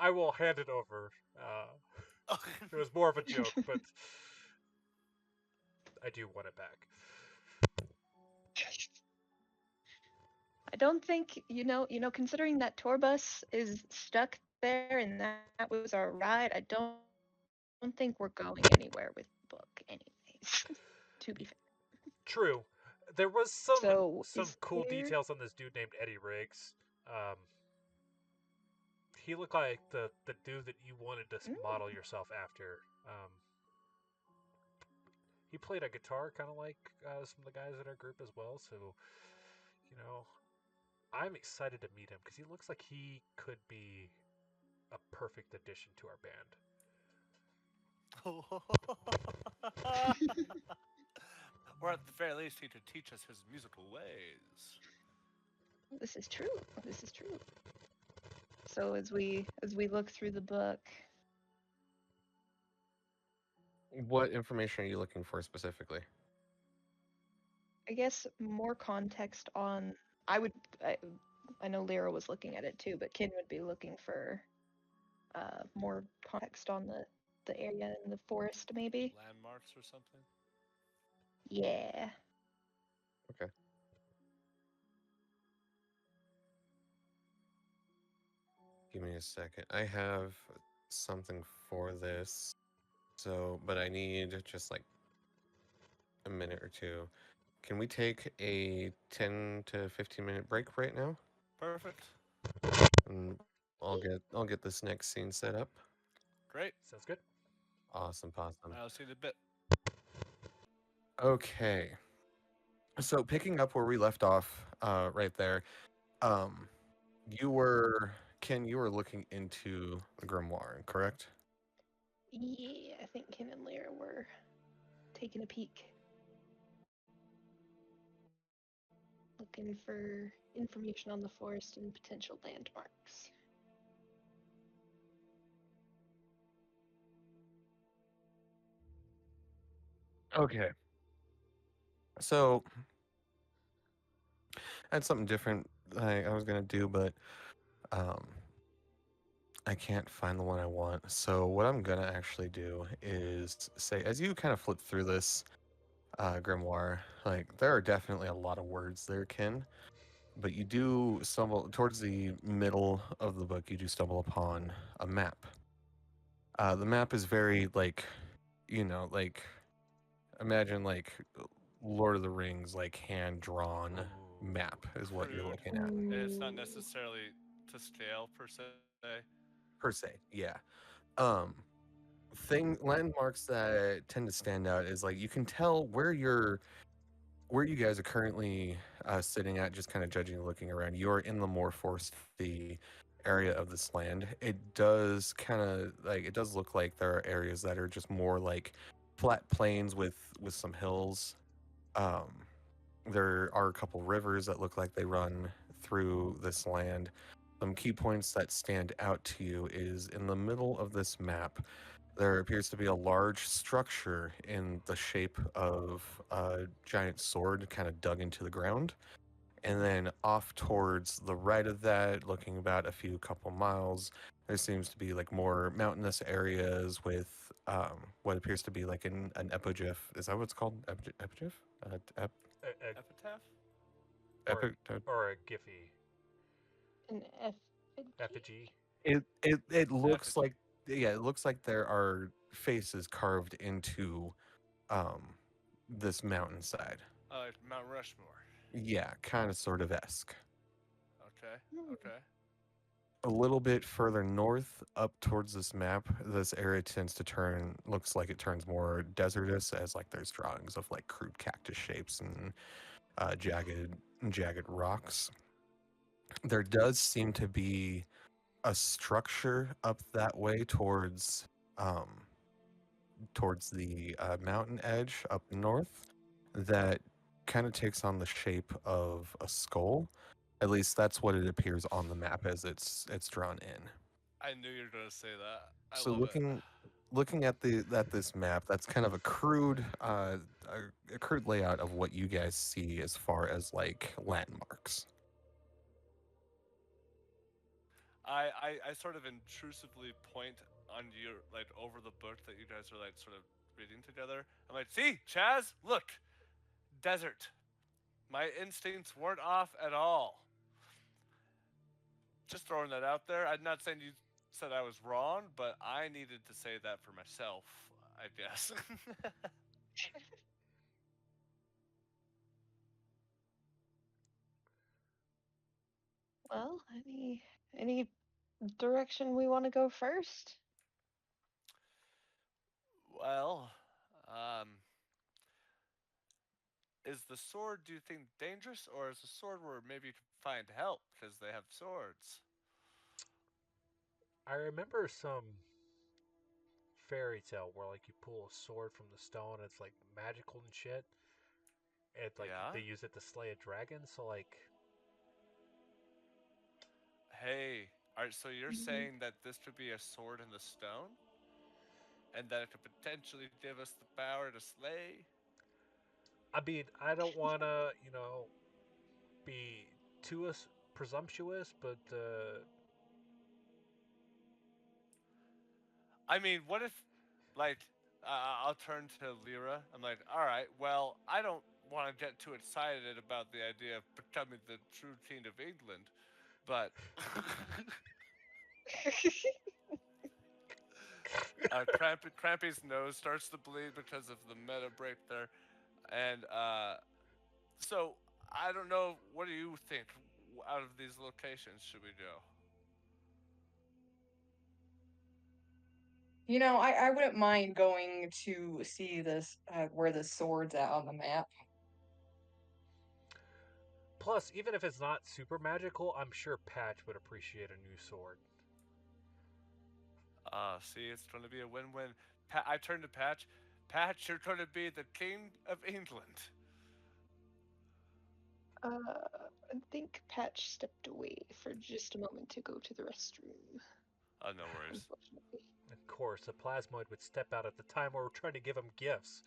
will hand it over. It was more of a joke, but I do want it back. I don't think considering that tour bus is stuck there and that was our ride. I don't think we're going anywhere with the book, anyways. To be fair. True. There was some So is cool there- details on this dude named Eddie Riggs. He looked like the dude that you wanted to model yourself after. He played a guitar kind of like some of the guys in our group as well. So, you know, I'm excited to meet him because he looks like he could be a perfect addition to our band. Or at the very least, he could teach us his musical ways. This is true. This is true. So as we look through the book, What information are you looking for specifically? I guess more context on. I know Lyra was looking at it too, but Kin would be looking for more context on the area in the forest, maybe. Landmarks or something? Yeah. Okay. Give me a second. I have something for this. So, but I need just like a minute or two. Can we take a 10 to 15-minute break right now? Perfect. And I'll get this next scene set up. Great. Sounds good. Awesome, awesome. I'll see you in a bit. Okay. So picking up where we left off, right there, you were Ken, you were looking into the grimoire, correct? Yeah, I think Kin and Lyra were taking a peek. Looking for information on the forest and potential landmarks. Okay. So I had something different I was gonna do, but I can't find the one I want. So what I'm gonna actually do is say, as you kind of flip through this grimoire, like there are definitely a lot of words there, Ken. But you do stumble towards the middle of the book. You do stumble upon a map. The map is very like, like imagine like Lord of the Rings, like hand drawn map is what you're Crude. looking at. And it's not necessarily to scale per se. Per se, yeah. Landmarks that tend to stand out is like you can tell where you guys are currently sitting at, just kind of judging and looking around. You're in the more foresty area of this land. It does look like there are areas that are just more like flat plains with some hills. There are a couple rivers that look like they run through this land. Some key points that stand out to you is in the middle of this map, there appears to be a large structure in the shape of a giant sword kind of dug into the ground. And then off towards the right of that, looking about a couple miles, there seems to be like more mountainous areas with what appears to be like an epiglyph. Is that what it's called? Epiglyph? Epitaph? Or a Giphy. An Effigy. It looks Effigy. like, yeah, it looks like there are faces carved into this mountainside. Like Mount Rushmore. Yeah, kind of sort of esque. Okay. Okay. A little bit further north up towards this map, this area tends to looks like it turns more desertous, as like there's drawings of like crude cactus shapes and jagged rocks. There does seem to be a structure up that way towards the mountain edge up north that kind of takes on the shape of a skull. At least that's what it appears on the map as it's drawn in. I knew you were gonna say that. I So love looking at this map, that's kind of a crude layout of what you guys see as far as like landmarks. I sort of intrusively point on your like over the book that you guys are like sort of reading together. I'm like, see, Chaz, look, desert. My instincts weren't off at all. Just throwing that out there. I'm not saying you said I was wrong, but I needed to say that for myself, I guess. Well, any direction we want to go first? Well, um, is the sword, do you think, dangerous, or is the sword where maybe you can find help because they have swords? I remember some fairy tale where like you pull a sword from the stone and it's like magical and shit. And like Yeah? they use it to slay a dragon, so like Hey, alright, so you're Mhm. saying that this could be a sword in the stone? And that it could potentially give us the power to slay? I mean, I don't wanna, be too presumptuous, but I mean, what if, like, I'll turn to Lyra. I'm like, alright, well, I don't want to get too excited about the idea of becoming the true king of England, but Crampy's nose starts to bleed because of the meta break there. And so, I don't know, what do you think? Out of these locations should we go? I wouldn't mind going to see this where the sword's at on the map. plus, even if it's not super magical, I'm sure Patch would appreciate a new sword. See, it's going to be a win-win. I turn to Patch. Patch, you're going to be the king of England. I think Patch stepped away for just a moment to go to the restroom, Oh, no worries. unfortunately. Of course, the plasmoid would step out at the time where we're trying to give him gifts.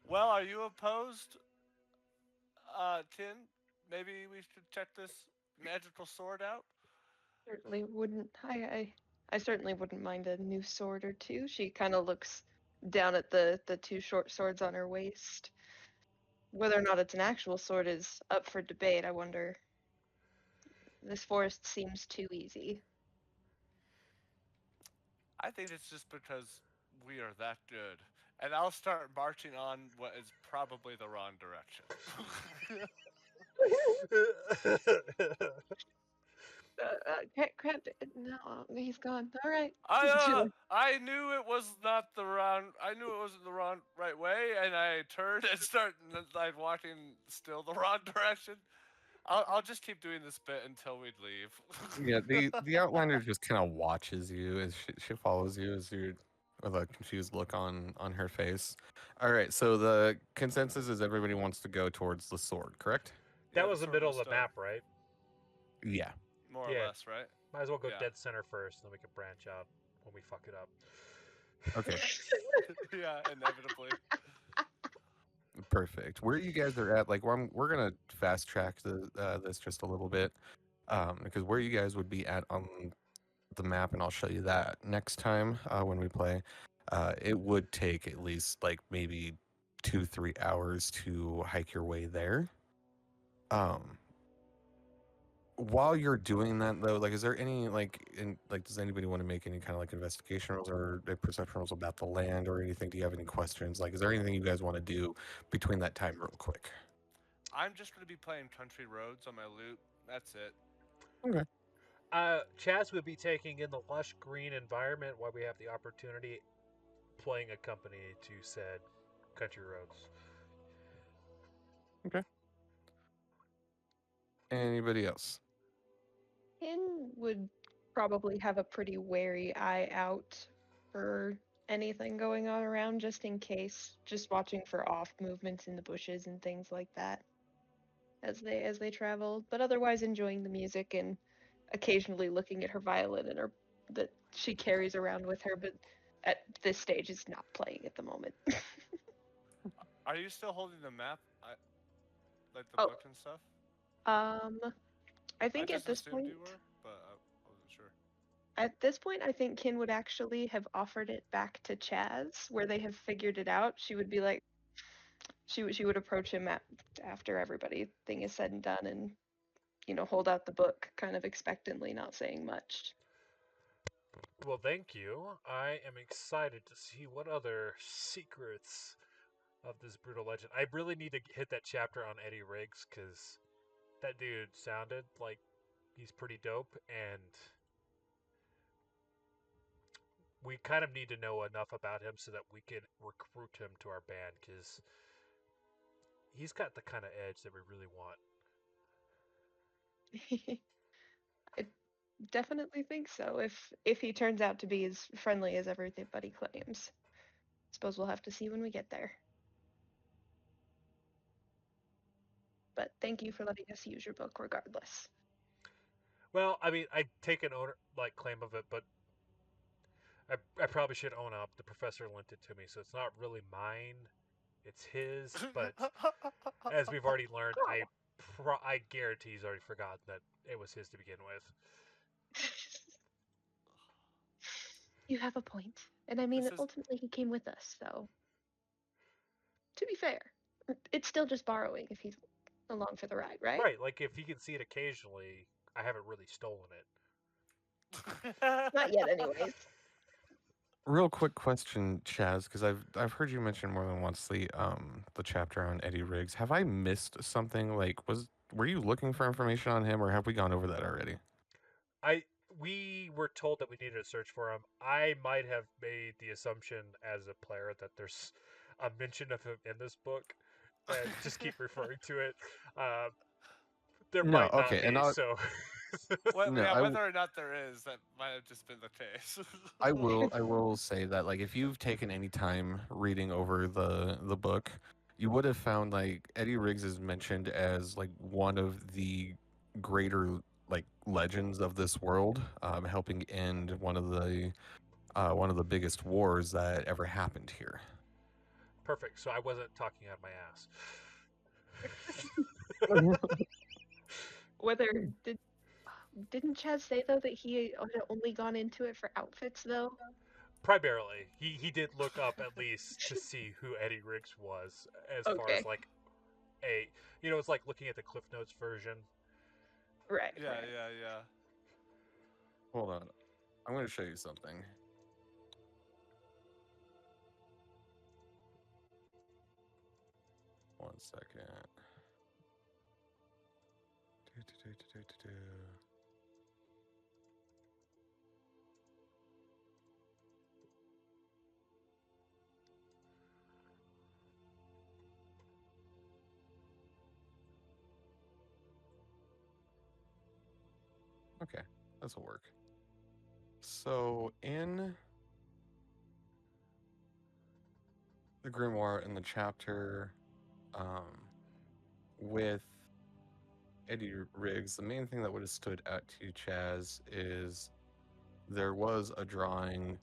Well, are you opposed, Tin? Maybe we should check this magical sword out? Certainly wouldn't. I certainly wouldn't mind a new sword or two. She kind of looks down at the two short swords on her waist. Whether or not it's an actual sword is up for debate. I wonder. This forest seems too easy. I think it's just because we are that good. And I'll start marching on what is probably the wrong direction. Crap! No, he's gone. All right. I knew it was not the wrong. I knew it wasn't the wrong right way, and I turned and started like walking still the wrong direction. I'll just keep doing this bit until we leave. Yeah, the outliner just kind of watches you as she follows you as you with a confused look on her face. All right, so the consensus is everybody wants to go towards the sword, correct? Yeah, That was the sword in middle of the stone, map, right? Yeah. more or Yeah. less, right? Might as well go Yeah. dead center first, then we can branch out when we fuck it up. Okay. Yeah, inevitably. Perfect. Where you guys are at, like, we're gonna fast track this just a little bit, because where you guys would be at on the map, and I'll show you that next time when we play. It would take at least like maybe 2-3 hours to hike your way there. Um, while you're doing that though, like, is there any does anybody want to make any kind of like investigation rolls or perception rolls about the land or anything? Do you have any questions? Like, is there anything you guys want to do between that time, real quick? I'm just gonna be playing country roads on my loot. That's it. Okay. Chaz would be taking in the lush green environment while we have the opportunity playing accompany to said country roads. Okay. Anybody else? Hin would probably have a pretty wary eye out for anything going on around just in case, just watching for off movements in the bushes and things like that as they travel, but otherwise enjoying the music and occasionally looking at her violin and her that she carries around with her, but at this stage is not playing at the moment. Are you still holding the map? Like the Oh, book and stuff? um, I I think just assumed you were, but I wasn't sure. at this point, I think Kin would actually have offered it back to Chaz, where they have figured it out. She would be like, she would approach him after everything is said and done, and hold out the book, kind of expectantly, not saying much. Well, thank you. I am excited to see what other secrets of this brutal legend. I really need to hit that chapter on Eddie Riggs because that dude sounded like he's pretty dope, and we kind of need to know enough about him so that we can recruit him to our band because he's got the kind of edge that we really want. I definitely think so. If he turns out to be as friendly as everybody claims, suppose we'll have to see when we get there. But thank you for letting us use your book, regardless. Well, I mean, I take an owner claim of it, but I probably should own up. The professor lent it to me, so it's not really mine. It's his, but as we've already learned, I guarantee he's already forgotten that it was his to begin with. You have a point. And I mean, This is- ultimately he came with us, so to be fair, it's still just borrowing if he's along for the ride, right? Right, like if he can see it occasionally, I haven't really stolen it. Not yet, anyways. Real quick question, Chaz, because I've heard you mention more than once the chapter on Eddie Riggs. Have I missed something? Like, were you looking for information on him, or have we gone over that already? We were told that we needed to search for him. I might have made the assumption as a player that there's a mention of him in this book, and just keep referring to it. There No, might not okay, be, and so No, yeah, I whether or not there is, that might have just been the case. I will say that, like, if you've taken any time reading over the book, you would have found like Eddie Riggs is mentioned as like one of the greater like legends of this world, helping end one of the biggest wars that ever happened here. perfect. So I wasn't talking out of my ass. Didn't Chaz say though that he had only gone into it for outfits though? Primarily, he did look up at least to see who Eddie Riggs was, as far as Okay. like it's like looking at the Cliff Notes version. Right. yeah, right. yeah. Hold on, I'm going to show you something. One second. Okay, this will work. So in the grimoire in the chapter with Eddie Riggs, the main thing that would have stood out to you, Chaz, is there was a drawing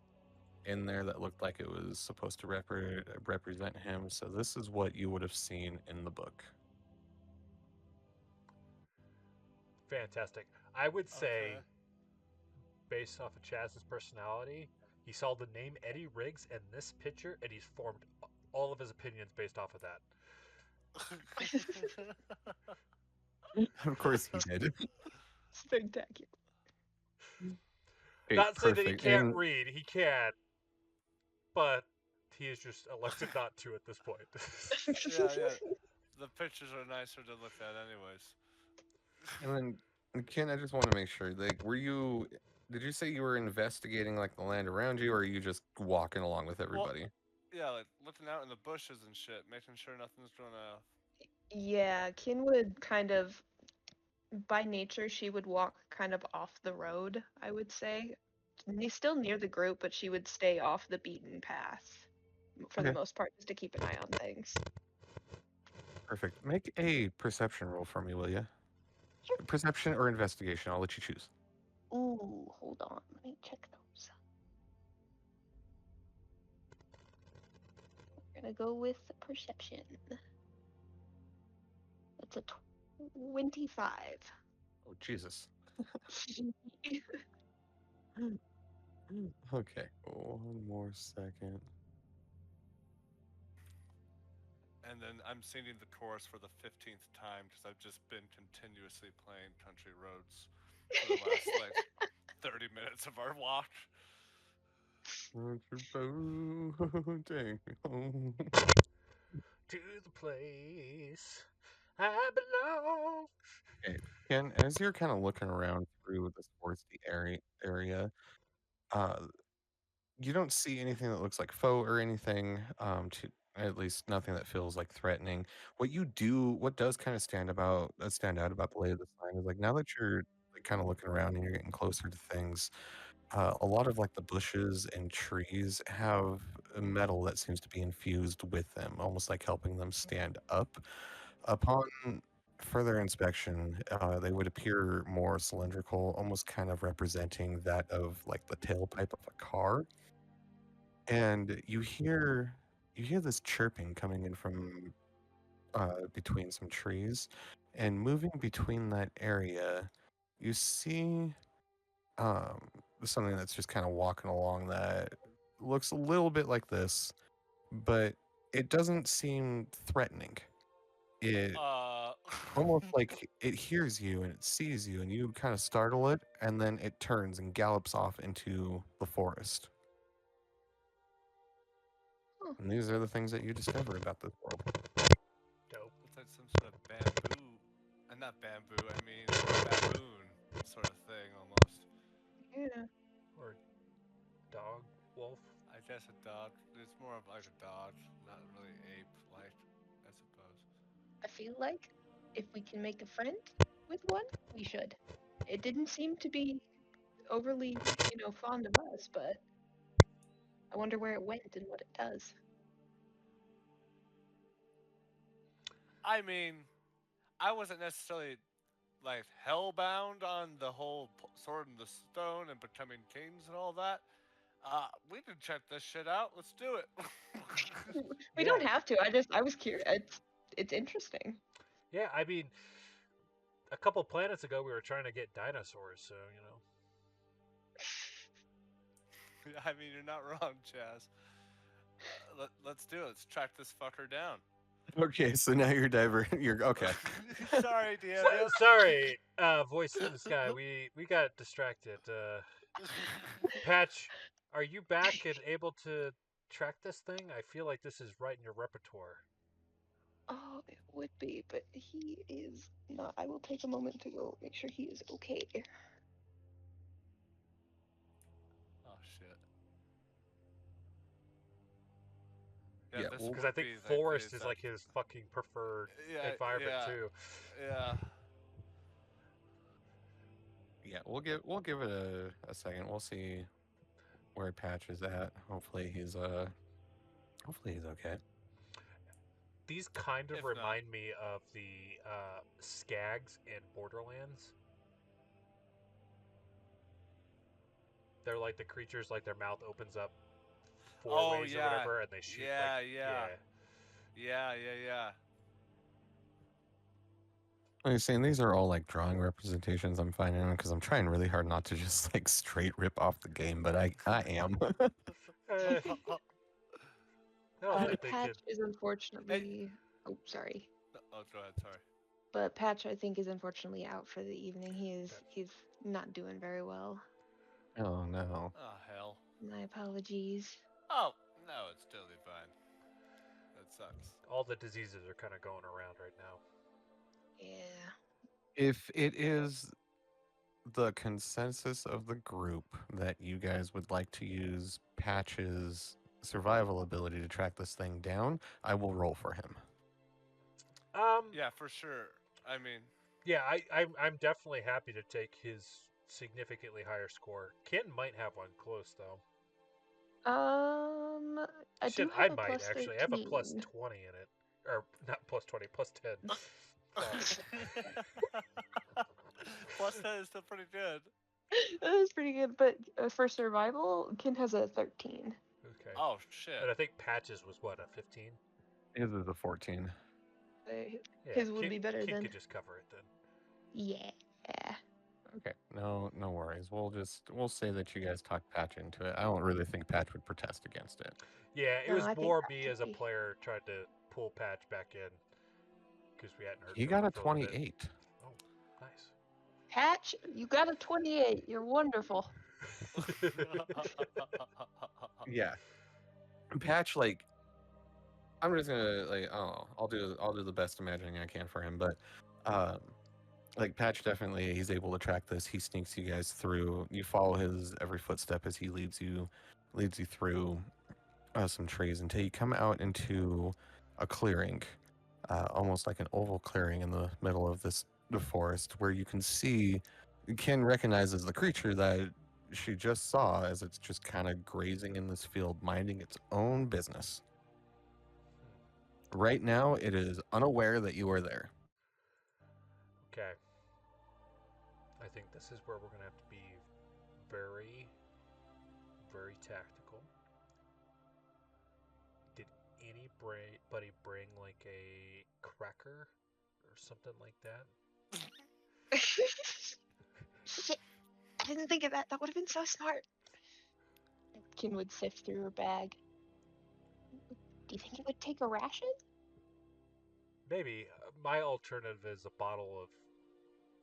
in there that looked like it was supposed to represent him. So this is what you would have seen in the book. Fantastic. I would say, Okay. based off of Chaz's personality, he saw the name Eddie Riggs in this picture, and he's formed all of his opinions based off of that. Of course he did. Spectacular. Okay, Not saying that he perfect. can't And read, he can, but he is just elected not to at this point. yeah. The pictures are nicer to look at, anyways. and then Ken, I just want to make sure, like, did you say you were investigating like the land around you, or are you just walking along with everybody? Yeah, like looking out in the bushes and shit, making sure nothing's gonna. Yeah, Kin would kind of, by nature, she would walk kind of off the road, I would say. Still near the group, but she would stay off the beaten path for the Okay. most part, just to keep an eye on things. Perfect. Make a perception roll for me, will you? Sure. Perception or investigation? I'll let you choose. Ooh, hold on. Let me check those. We're gonna go with perception. That's a 25. Oh, Jesus. Okay. One more second. And then I'm singing the chorus for the 15th time because I've just been continuously playing Country Roads for the last like 30 minutes of our walk. to the place I belong. Okay. And as you're kind of looking around through the foresty area, uh, you don't see anything that looks like foe or anything. To at least nothing that feels like threatening. What does kind of stand out about the lay of the sign is like now that you're like, kind of looking around and you're getting closer to things, a lot of like the bushes and trees have a metal that seems to be infused with them, almost like helping them stand up. Upon further inspection, they would appear more cylindrical, almost kind of representing that of like the tailpipe of a car. And you hear this chirping coming in from between some trees, and moving between that area, you see um, something that's just kind of walking along that looks a little bit like this, but it doesn't seem threatening. It almost like it hears you and it sees you, and you kind of startle it, and then it turns and gallops off into the forest. Huh. And these are the things that you discover about this world. Dope. It's like some sort of bamboo. Not bamboo, I mean baboon sort of thing almost. Yeah. Or dog, wolf. I guess a dog. It's more of like a dog, not really ape-like, I suppose. I feel like if we can make a friend with one, we should. It didn't seem to be overly, fond of us, but I wonder where it went and what it does. I mean, I wasn't necessarily like hellbound on the whole sword and the stone and becoming kings and all that. We can check this shit out. Let's do it. We don't have to. I was curious. It's interesting. Yeah, I mean, a couple planets ago we were trying to get dinosaurs, so I mean, you're not wrong, Chaz. Let's do it. Let's track this fucker down. Okay, so now you're okay. Sorry, DM. Sorry, voice in the sky. We got distracted. Patch, are you back and able to track this thing? I feel like this is right in your repertoire. Oh, it would be, but he is not. I will take a moment to go make sure he is okay. Oh shit. Yeah, this Because would I think be, like, forest the is like his fucking preferred Yeah, environment yeah. too. Yeah. Yeah, we'll give it a second. We'll see where Patch is at. Hopefully he's okay. These kind of If not- remind me of the Skags in Borderlands. They're like the creatures, like their mouth opens up four ways or whatever, and they shoot. Yeah, like, yeah. Like you're saying, these are all like drawing representations I'm finding because I'm trying really hard not to just like straight rip off the game, but I am. No, they Patch could. is unfortunately. Oh, sorry. Oh, go ahead. Sorry. But Patch, I think, is unfortunately out for the evening. He's not doing very well. Oh no. Oh hell. My apologies. Oh no, it's totally fine. That sucks. All the diseases are kind of going around right now. Yeah. If it is the consensus of the group that you guys would like to use Patch's survival ability to track this thing down, I will roll for him. Yeah, for sure. I mean, yeah, I'm definitely happy to take his significantly higher score. Ken might have one close though. I Shit, do have I a might plus actually. 13. I have a plus 20 in it, or not plus 20, plus 10. plus 10 is still pretty good. That is pretty good, but for survival, Ken has a 13. Okay. Oh shit. And I think Patches was what, a 15? His is a 14. His would be better Ken than. could just cover it then. Yeah. Okay, no worries. We'll say that you guys talked Patch into it. I don't really think Patch would protest against it. Yeah, it No, was I think more Patch me would as a be. player trying to pull Patch back in because we hadn't heard. He from got him a for little bit. 28. Oh, nice. Patch, you got a 28. You're wonderful. Yeah. Patch, like, I'm just gonna like, oh, I'll do the best imagining I can for him, but like Patch definitely he's able to track this. He sneaks you guys through. You follow his every footstep as he leads you through some trees until you come out into a clearing, almost like an oval clearing in the middle of the forest, where you can recognize the creature that she just saw as it's just kind of grazing in this field, minding its own business. Right now, it is unaware that you are there. Okay. I think this is where we're going to have to be very, very tactical. Did anybody bring like a cracker or something like that? Shit, I didn't think of that. That would have been so smart. Kin would sift through her bag. Do you think it would take a ration? Maybe. My alternative is a bottle of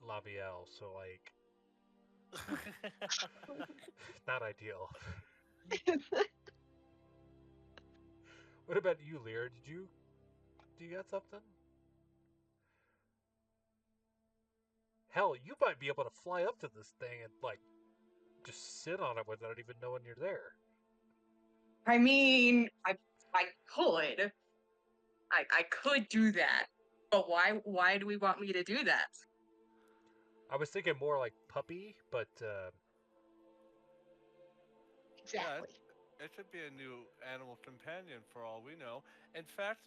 Labiel, so like, not ideal. What about you, Lear? Do you got something? Hell, you might be able to fly up to this thing and like just sit on it without even knowing you're there. I mean, I could. I could do that. But why do we want me to do that? I was thinking more like puppy, but Exactly. It should be a new animal companion for all we know. In fact,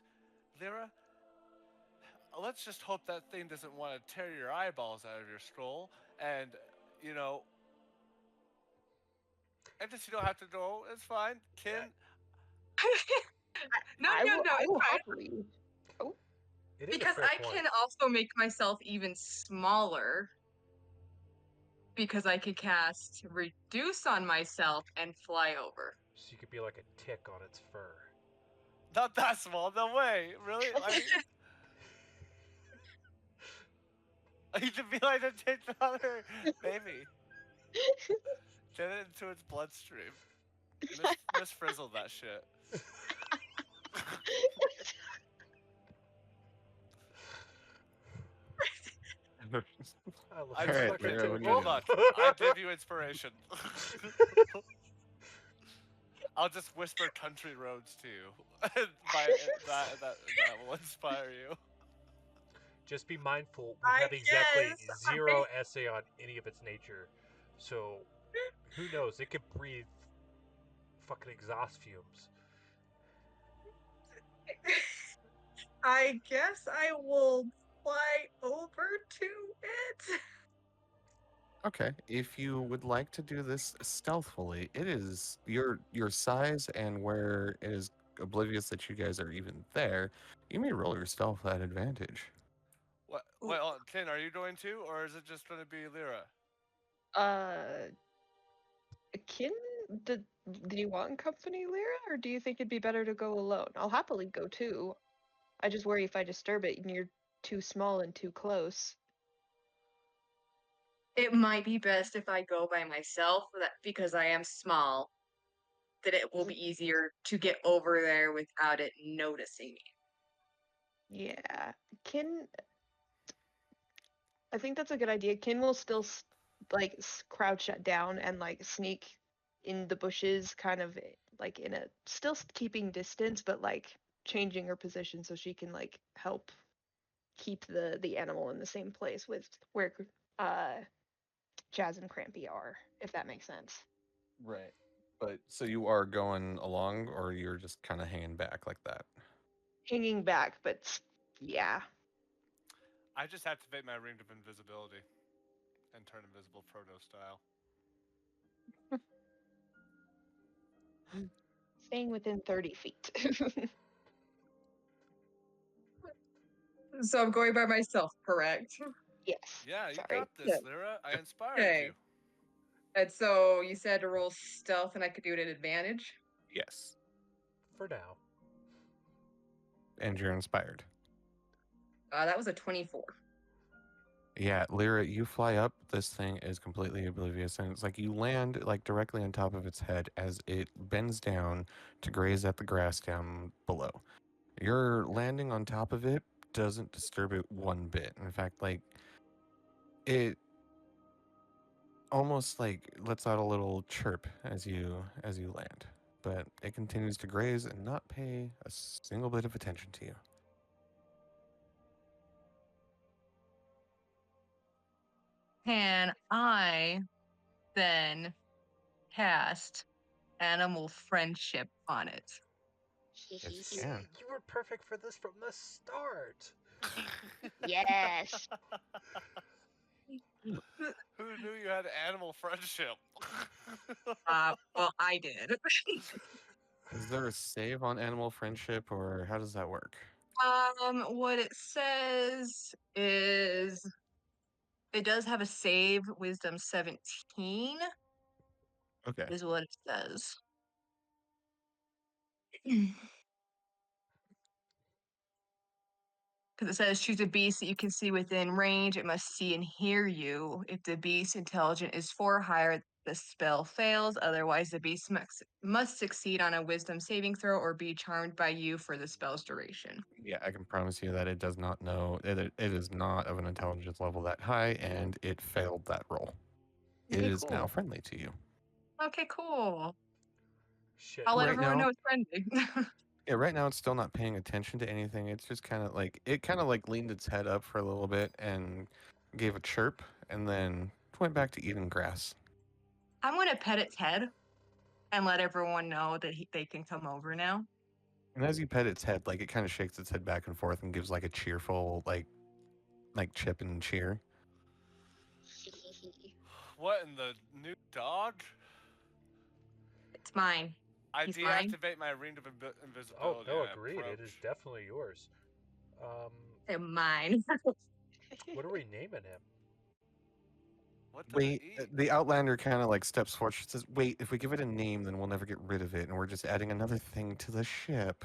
Lyra, let's just hope that thing doesn't want to tear your eyeballs out of your skull, and you know, and just you don't have to go. It's fine, Kin. No, I will it's fine. happily. it is Because a fair I point. can also make myself even smaller. Because I could cast Reduce on myself and fly over. So you could be like a tick on its fur. Not that small. No way. Really? I mean, you should be like a tick on her baby. Get it into its bloodstream. Miss Frizzle that shit. I I look Alright, like a Lyra, tick. what do hold you on. do? I give you inspiration. I'll just whisper country roads to you. that will inspire you. Just be mindful, we I have exactly guess. 0 essay on any of its nature. So, who knows? It could breathe fucking exhaust fumes. I guess I will fly over to it. Okay, if you would like to do this stealthily, it is your size and where it is oblivious that you guys are even there. You may roll your stealth at advantage. What? Wait, Kin, are you going to, or is it just going to be Lyra? Kin, do you want company, Lyra, or do you think it'd be better to go alone? I'll happily go too. I just worry if I disturb it and you're too small and too close. It might be best if I go by myself, because I am small, that it will be easier to get over there without it noticing me. Yeah. Kin, I think that's a good idea. Kin will still crouch down and like sneak in the bushes, kind of like in a still keeping distance, but like changing her position so she can like help keep the animal in the same place with where Chazz and Crampy are, if that makes sense. Right. But so you are going along, or you're just kind of hanging back like that? Hanging back, but yeah. I just activate my ring of invisibility and turn invisible proto style. Staying within 30 feet. So I'm going by myself, correct? Yes. Yeah, you Sorry. got this, Yeah. Lyra. I inspired Okay. you. And so you said to roll stealth and I could do it at advantage? Yes. For now. And you're inspired. That was a 24. Yeah, Lyra, you fly up. This thing is completely oblivious, and it's like you land like directly on top of its head as it bends down to graze at the grass down below. Your landing on top of it doesn't disturb it one bit. In fact, like it almost like lets out a little chirp as you land. But it continues to graze and not pay a single bit of attention to you. Can I then cast animal friendship on it? Yes, you See, can. you were perfect for this from the start. Yes. Who knew you had animal friendship? Well, I did. Is there a save on animal friendship, or how does that work? What it says is it does have a save, wisdom 17 Okay. is what it says. Because it says choose a beast that you can see within range. It must see and hear you. If the beast intelligent is 4 or higher, the spell fails. Otherwise, the beast must succeed on a wisdom saving throw or be charmed by you for the spell's duration. Yeah, I can promise you that it does not know. It is not of an intelligence level that high, and it failed that roll. It Okay, is now cool. friendly to you. Okay, cool. Shit. I'll let Right everyone now- know it's friendly. Yeah, right now it's still not paying attention to anything. It's just kind of like leaned its head up for a little bit and gave a chirp, and then went back to eating grass. I'm going to pet its head and let everyone know that they can come over now. And as you pet its head, like it kind of shakes its head back and forth and gives like a cheerful like chip and cheer. What in the new dog? It's mine. I He's mine. deactivate my ring of Oh, invisibility. no, and I agreed. It is approach. definitely yours. They're mine. What are we naming him? What does it Wait, eat? the Outlander kind of like steps forward. She says, "Wait, if we give it a name, then we'll never get rid of it, and we're just adding another thing to the ship."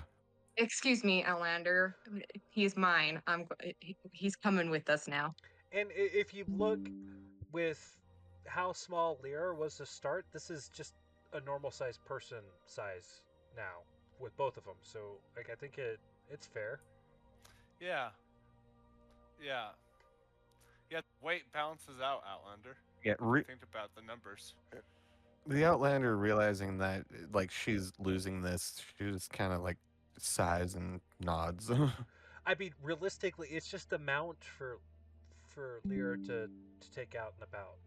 Excuse me, Outlander. He's mine. He's coming with us now. And if you look with how small Lyra was to start, this is just a normal sized person size now with both of them. So like I think it's fair. Yeah. Yeah. Yeah. Weight balances out, Outlander. Yeah, Think about the numbers. the Outlander realizing that like she's losing this, she just kind of like sighs and nods. I mean, realistically, it's just a mount for Lyra to take out and about.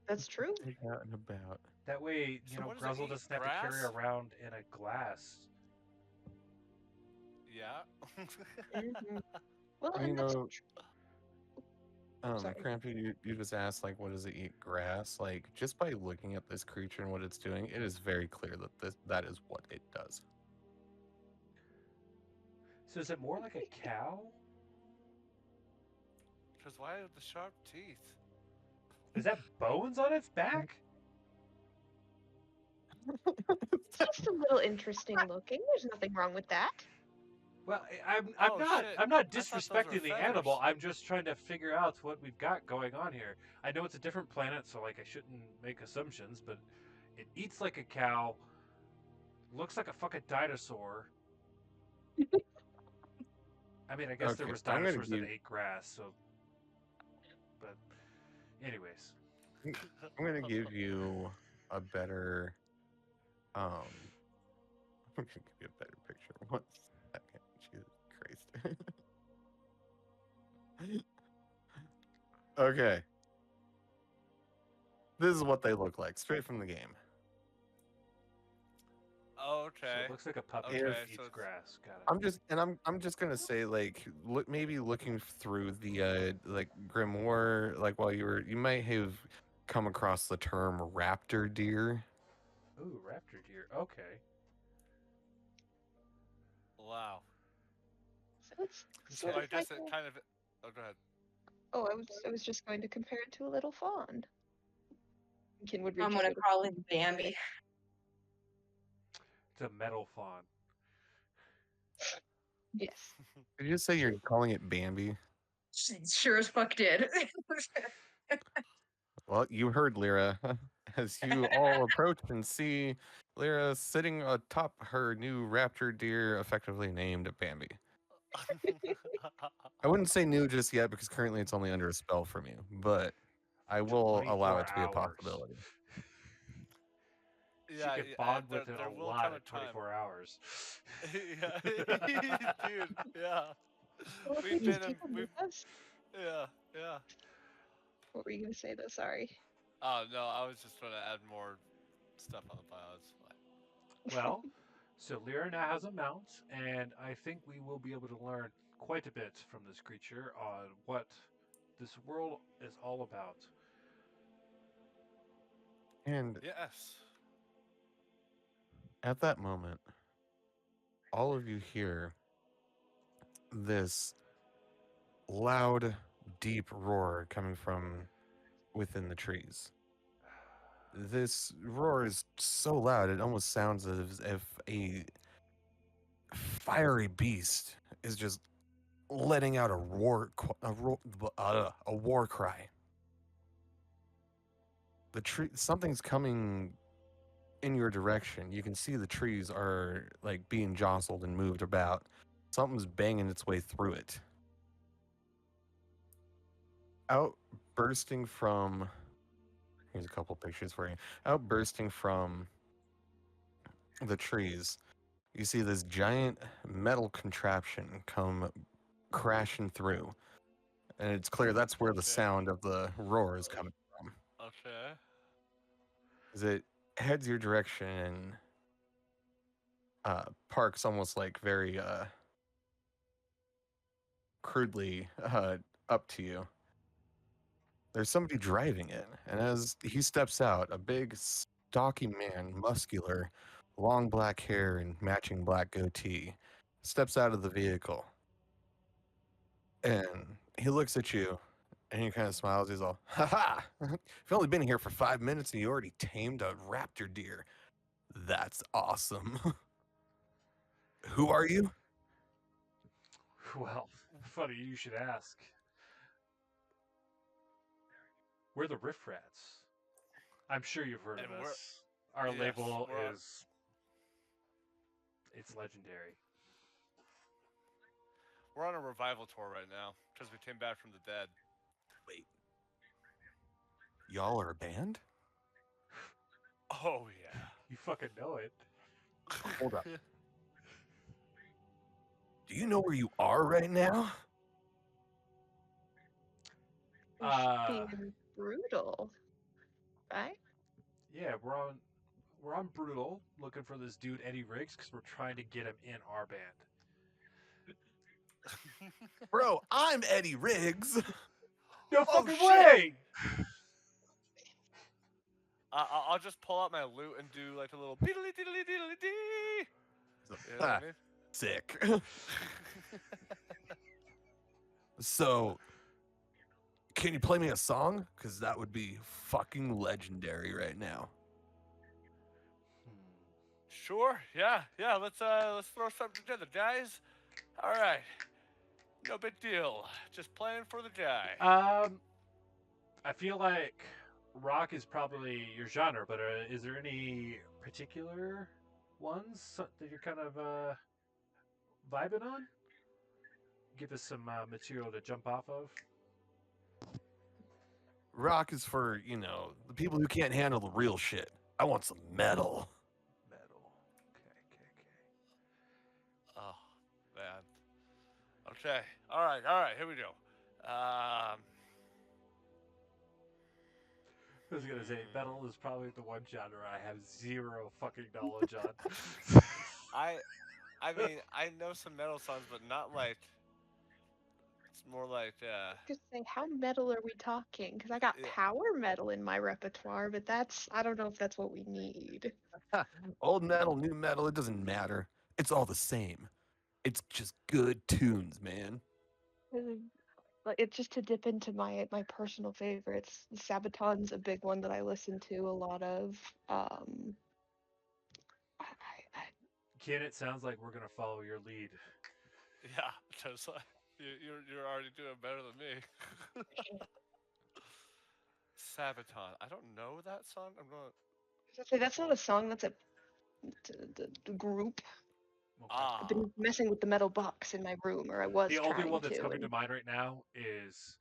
That's true. Out and about. That way, So what does it Gruzzle eat? doesn't have to carry Grass? around in a glass. Yeah. Mhm. Well, You and that's know, Sorry. Crampy, you just asked like, what does it eat? Grass. Like, just by looking at this creature and what it's doing, it is very clear that that is what it does. So is it more like a cow? Because why have the sharp teeth? Is that bones on its back? it's just a little interesting looking. There's nothing wrong with that. Well, I'm Oh, not shit. I'm not I thought those were disrespecting the animal. feathers. I'm just trying to figure out what we've got going on here. I know it's a different planet, so like I shouldn't make assumptions, but it eats like a cow, looks like a fucking dinosaur. I mean, I guess there Okay, was I'm gonna dinosaurs that give- ate grass, so. But, anyways, I'm gonna give you a better I'm gonna give you a better picture. 1 second. Jesus Christ. Okay. This is what they look like, straight from the game. so Okay. it looks like a puppy Okay, that so eats it's- grass. Got it. I'm just gonna say like maybe looking through the like grimoire, like while you might have come across the term raptor deer. Ooh, raptor deer. Okay. Wow. So it's So sort I of guess like it a- kind of. Oh, go ahead. Oh, I was just going to compare it to a little fawn. Kin would reach I'm over gonna to- call him Bambi. It's a metal fawn. Yes. Did you just say you're calling it Bambi? Sure as fuck did. Well, you heard Lyra. as you all approach and see Lyra sitting atop her new raptor deer, effectively named Bambi. I wouldn't say new just yet because currently it's only under a spell from you, but I will allow 24 it to be a hours. possibility. She Yeah, can yeah, bond with it there a will lot come a in time. 24 hours. Yeah, dude. Yeah, What we've these been, people we've, with us? yeah, yeah. What were you gonna say though? Sorry. Oh no, I was just trying to add more stuff on the pile. It's fine. Well, so Lyra now has a mount, and I think we will be able to learn quite a bit from this creature on what this world is all about. And Yes. at that moment, all of you hear this loud, deep roar coming from within the trees. This roar is so loud it almost sounds as if a fiery beast is just letting out a war cry. Something's coming in your direction. You can see the trees are like being jostled and moved about. Something's banging its way through it. Outbursting from Here's a couple pictures for you. Outbursting from the trees, you see this giant metal contraption come crashing through. And it's clear that's where the Okay. sound of the roar is coming from. Okay. As it heads your direction and parks almost like very crudely up to you. There's somebody driving it, and as he steps out, a big, stocky man, muscular, long black hair and matching black goatee, steps out of the vehicle. And he looks at you, and he kind of smiles. He's all, "Ha ha! You've only been here for 5 minutes, and you already tamed a raptor deer. That's awesome. Who are you?" Well, funny you should ask. We're the Riff Rats. I'm sure you've heard And of we're- us. Our yes, label we're- is. It's legendary. We're on a revival tour right now because we came back from the dead. Wait. Y'all are a band? Oh yeah. You fucking know it. Hold up. Do you know where you are right now? Being brutal, right? Yeah, we're on Brutal looking for this dude Eddie Riggs because we're trying to get him in our band. Bro, I'm Eddie Riggs. No Oh, fucking shit. way! I'll just pull out my lute and do like a little diddly diddly diddly dee. You know what I mean? Sick. So, can you play me a song? Because that would be fucking legendary right now. Sure. Yeah. Yeah. Let's throw something together, guys. All right. No big deal. Just playing for the guy. I feel like rock is probably your genre, but is there any particular ones that you're kind of vibing on? Give us some material to jump off of. Rock is for, the people who can't handle the real shit. I want some metal. Metal. Okay. Oh man. Okay. All right. Here we go. I was gonna say metal is probably the one genre I have zero fucking knowledge on. I mean, I know some metal songs, but not like. It's more like. Just say, how metal are we talking? Because I got Yeah. power metal in my repertoire, but I don't know if that's what we need. Old metal, new metal, it doesn't matter. It's all the same. It's just good tunes, man. Like, it's just to dip into my personal favorites. Sabaton's a big one that I listen to a lot of. Ken, it sounds like we're gonna follow your lead. Yeah. Just like, you're already doing better than me. Sabaton. I don't know that song. I'm gonna. I was gonna say, that's not a song. That's the group. Okay. I've been messing with the metal box in my room, or I was The only trying one that's to. coming to and- mind right now is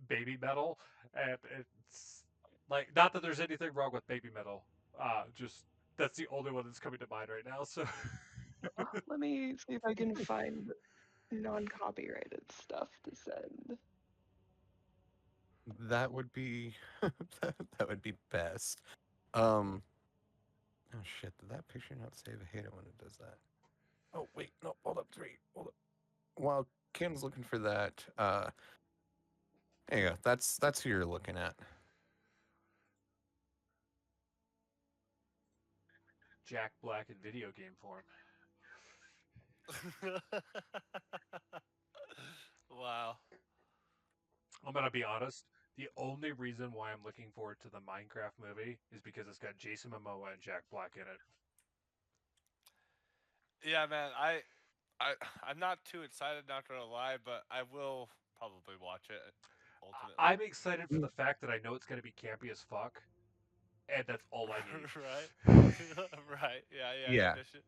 Baby Metal, and it's like, not that there's anything wrong with Baby Metal, just that's the only one that's coming to mind right now. So Let me see if I can find non-copyrighted stuff to send. That would be that would be best. Oh shit! Did that picture not save? I hate it when it does that. Oh wait, no, hold up, hold up. While Ken's looking for that, there you go. That's who you're looking at. Jack Black in video game form. Wow. I'm gonna be honest. The only reason why I'm looking forward to the Minecraft movie is because it's got Jason Momoa and Jack Black in it. Yeah, man. I'm not too excited, not gonna lie, but I will probably watch it. Ultimately. I'm excited for the fact that I know it's gonna be campy as fuck, and that's all I need. Right. Right. Yeah. Yeah. Condition.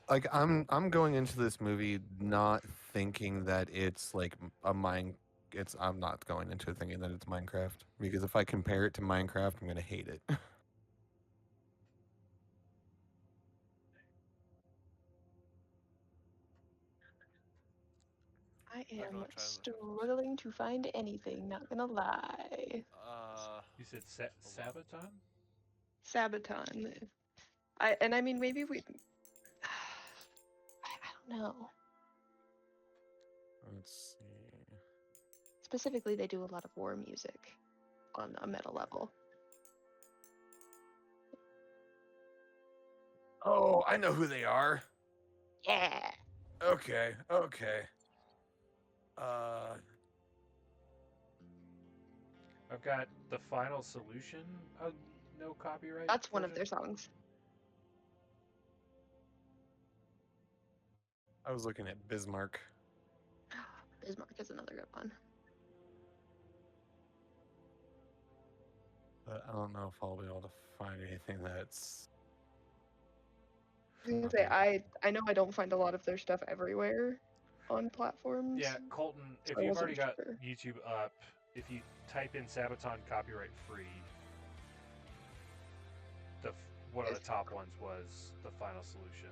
Like I'm going into this movie not thinking that it's like a mine. I'm not going into it thinking that it's Minecraft, because if I compare it to Minecraft, I'm gonna hate it. I I'm am gonna try and- struggling to find anything, not gonna lie. You said Sabaton? Sabaton. I mean, maybe we. I don't know. Let's see. Specifically, they do a lot of war music on a metal level. Oh, I know who they are. Yeah. Okay. I've got the final solution of no copyright. That's one of version. their songs. I was looking at Bismarck. Bismarck is another good one. But I don't know if I'll be able to find anything that's. I was gonna say, I know I don't find a lot of their stuff everywhere on platforms. Yeah, Colton, so if I you've wasn't already got sure. YouTube up, if you type in Sabaton copyright free, one of the top ones was the final solution.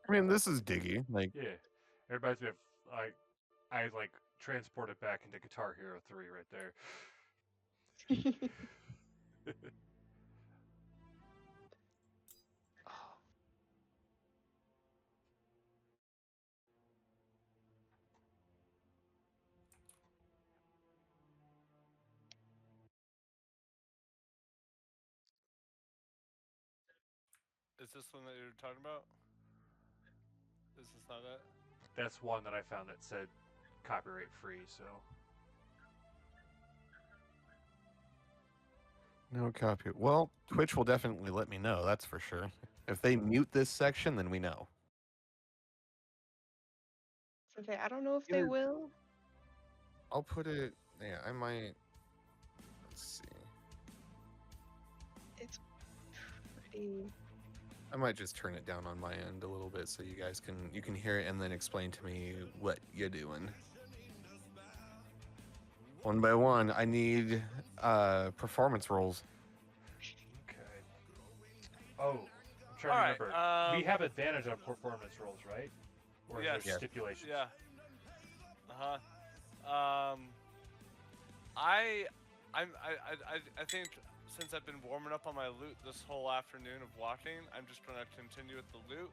I mean, this is diggy. Like, Yeah, it reminds me of I transported back into Guitar Hero 3 right there. Is this one that you're talking about? Is this not it? That's one that I found that said copyright free, so. no copy. Well, Twitch will definitely let me know. That's for sure. If they mute this section, then we know. Okay, I don't know if they Either- will. I'll put it. Yeah, I might. Let's see. It's pretty. I might just turn it down on my end a little bit so you guys can hear it and then explain to me what you're doing. One by one, I need performance rolls. Okay. Oh, I'm trying to remember. We Um, have advantage on performance rolls, right? Or is Yes. there Yes. stipulations? Yeah. I think since I've been warming up on my loot this whole afternoon of walking, I'm just gonna continue with the loot.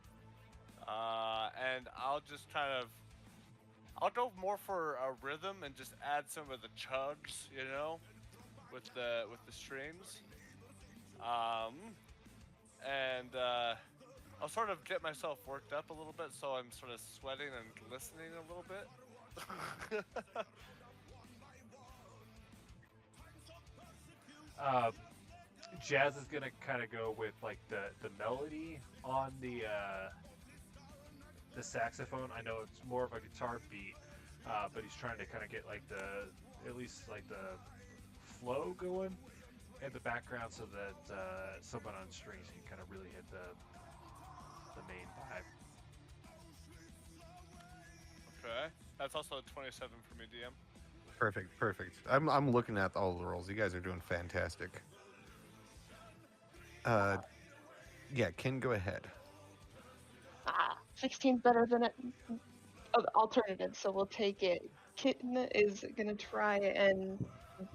And I'll just I'll go more for a rhythm and just add some of the chugs, you know, with the streams. And I'll sort of get myself worked up a little bit, so I'm sort of sweating and glistening a little bit. Chazz is gonna kind of go with like the melody on the saxophone. I know it's more of a guitar beat, but he's trying to kind of get like at least like the flow going in the background so that someone on strings can kind of really hit the main vibe. Okay. That's also a 27 for me, DM. Perfect, perfect. I'm looking at all the rolls. You guys are doing fantastic. Yeah, Ken, go ahead. 16's better than an alternative, so we'll take it. Kitten is gonna try and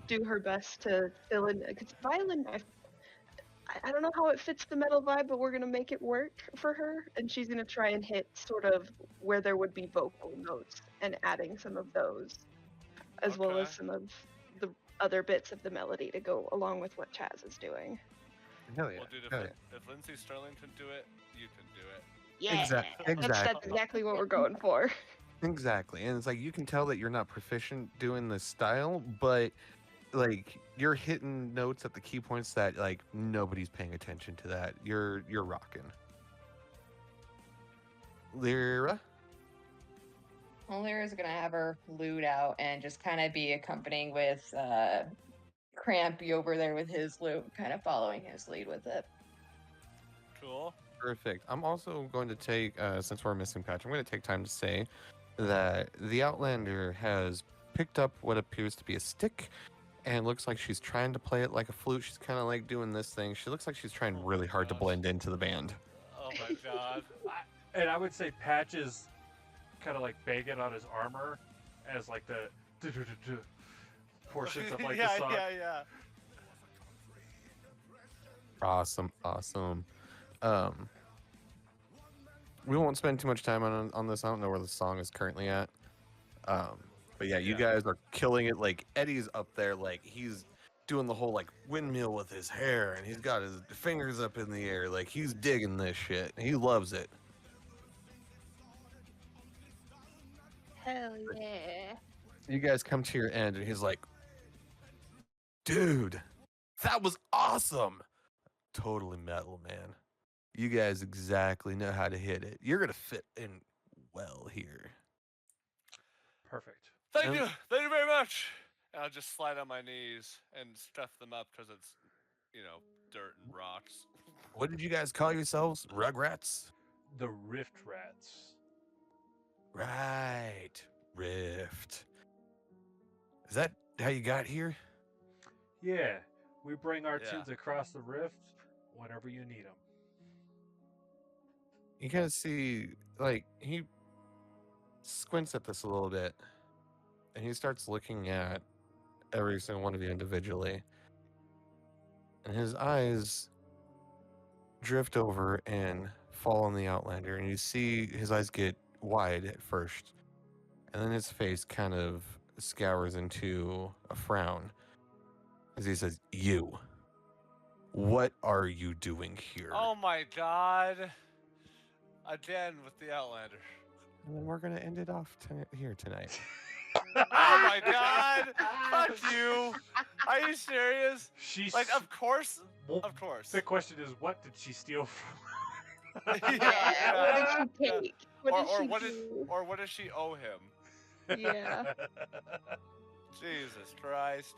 do her best to fill in, because violin, I don't know how it fits the metal vibe, but we're gonna make it work for her, and she's gonna try and hit sort of where there would be vocal notes and adding some of those, as well as Okay. some of the other bits of the melody to go along with what Chazz is doing. Hell yeah. Well, dude, hell yeah. if Lindsay Sterling can do it, you can do it. Yeah, Exactly. that's exactly what we're going for. Exactly. And it's like you can tell that you're not proficient doing this style, but like you're hitting notes at the key points that like nobody's paying attention to that. You're rocking. Lyra? Well, Lyra's gonna have her lute out and just kind of be accompanying with Crampy over there with his lute, kind of following his lead with it. Cool. Perfect. I'm also going to take, since we're missing Patch, I'm going to take time to say that the Outlander has picked up what appears to be a stick and looks like she's trying to play it like a flute. She's kind of like doing this thing. She looks like she's trying Oh really my hard to gosh. blend into the band. Oh my god. And I would say Patch is kind of like banging on his armor as like the portions of like yeah, the song. yeah. Awesome, awesome. We won't spend too much time on this. I don't know where the song is currently at. But yeah, you guys are killing it. Like Eddie's up there, like he's doing the whole like windmill with his hair, and he's got his fingers up in the air, like he's digging this shit. He loves it. Hell yeah. You guys come to your end, and he's like, "Dude, that was awesome! Totally metal, man. You guys exactly know how to hit it. You're gonna fit in well here." Perfect. Thank you very much. And I'll just slide on my knees and stuff them up because it's, dirt and rocks. What did you guys call yourselves? Rugrats? The Rift Rats. Right. Rift. Is that how you got here? Yeah, we bring our Yeah. tunes across the rift whenever you need them. You kind of see, like, he squints at this a little bit, and he starts looking at every single one of you individually, and his eyes drift over and fall on the Outlander, and you see his eyes get wide at first, and then his face kind of scours into a frown as he says, "You, what are you doing here?" Oh my god. Again with the Outlander. And then we're gonna end it off here tonight. Oh my god. Fuck you. Are you serious? She's Like, of course. Well, Of course. The question is, what did she steal from? Yeah, what did she take? What Or did she what do? or what does she owe him? Yeah. Jesus Christ.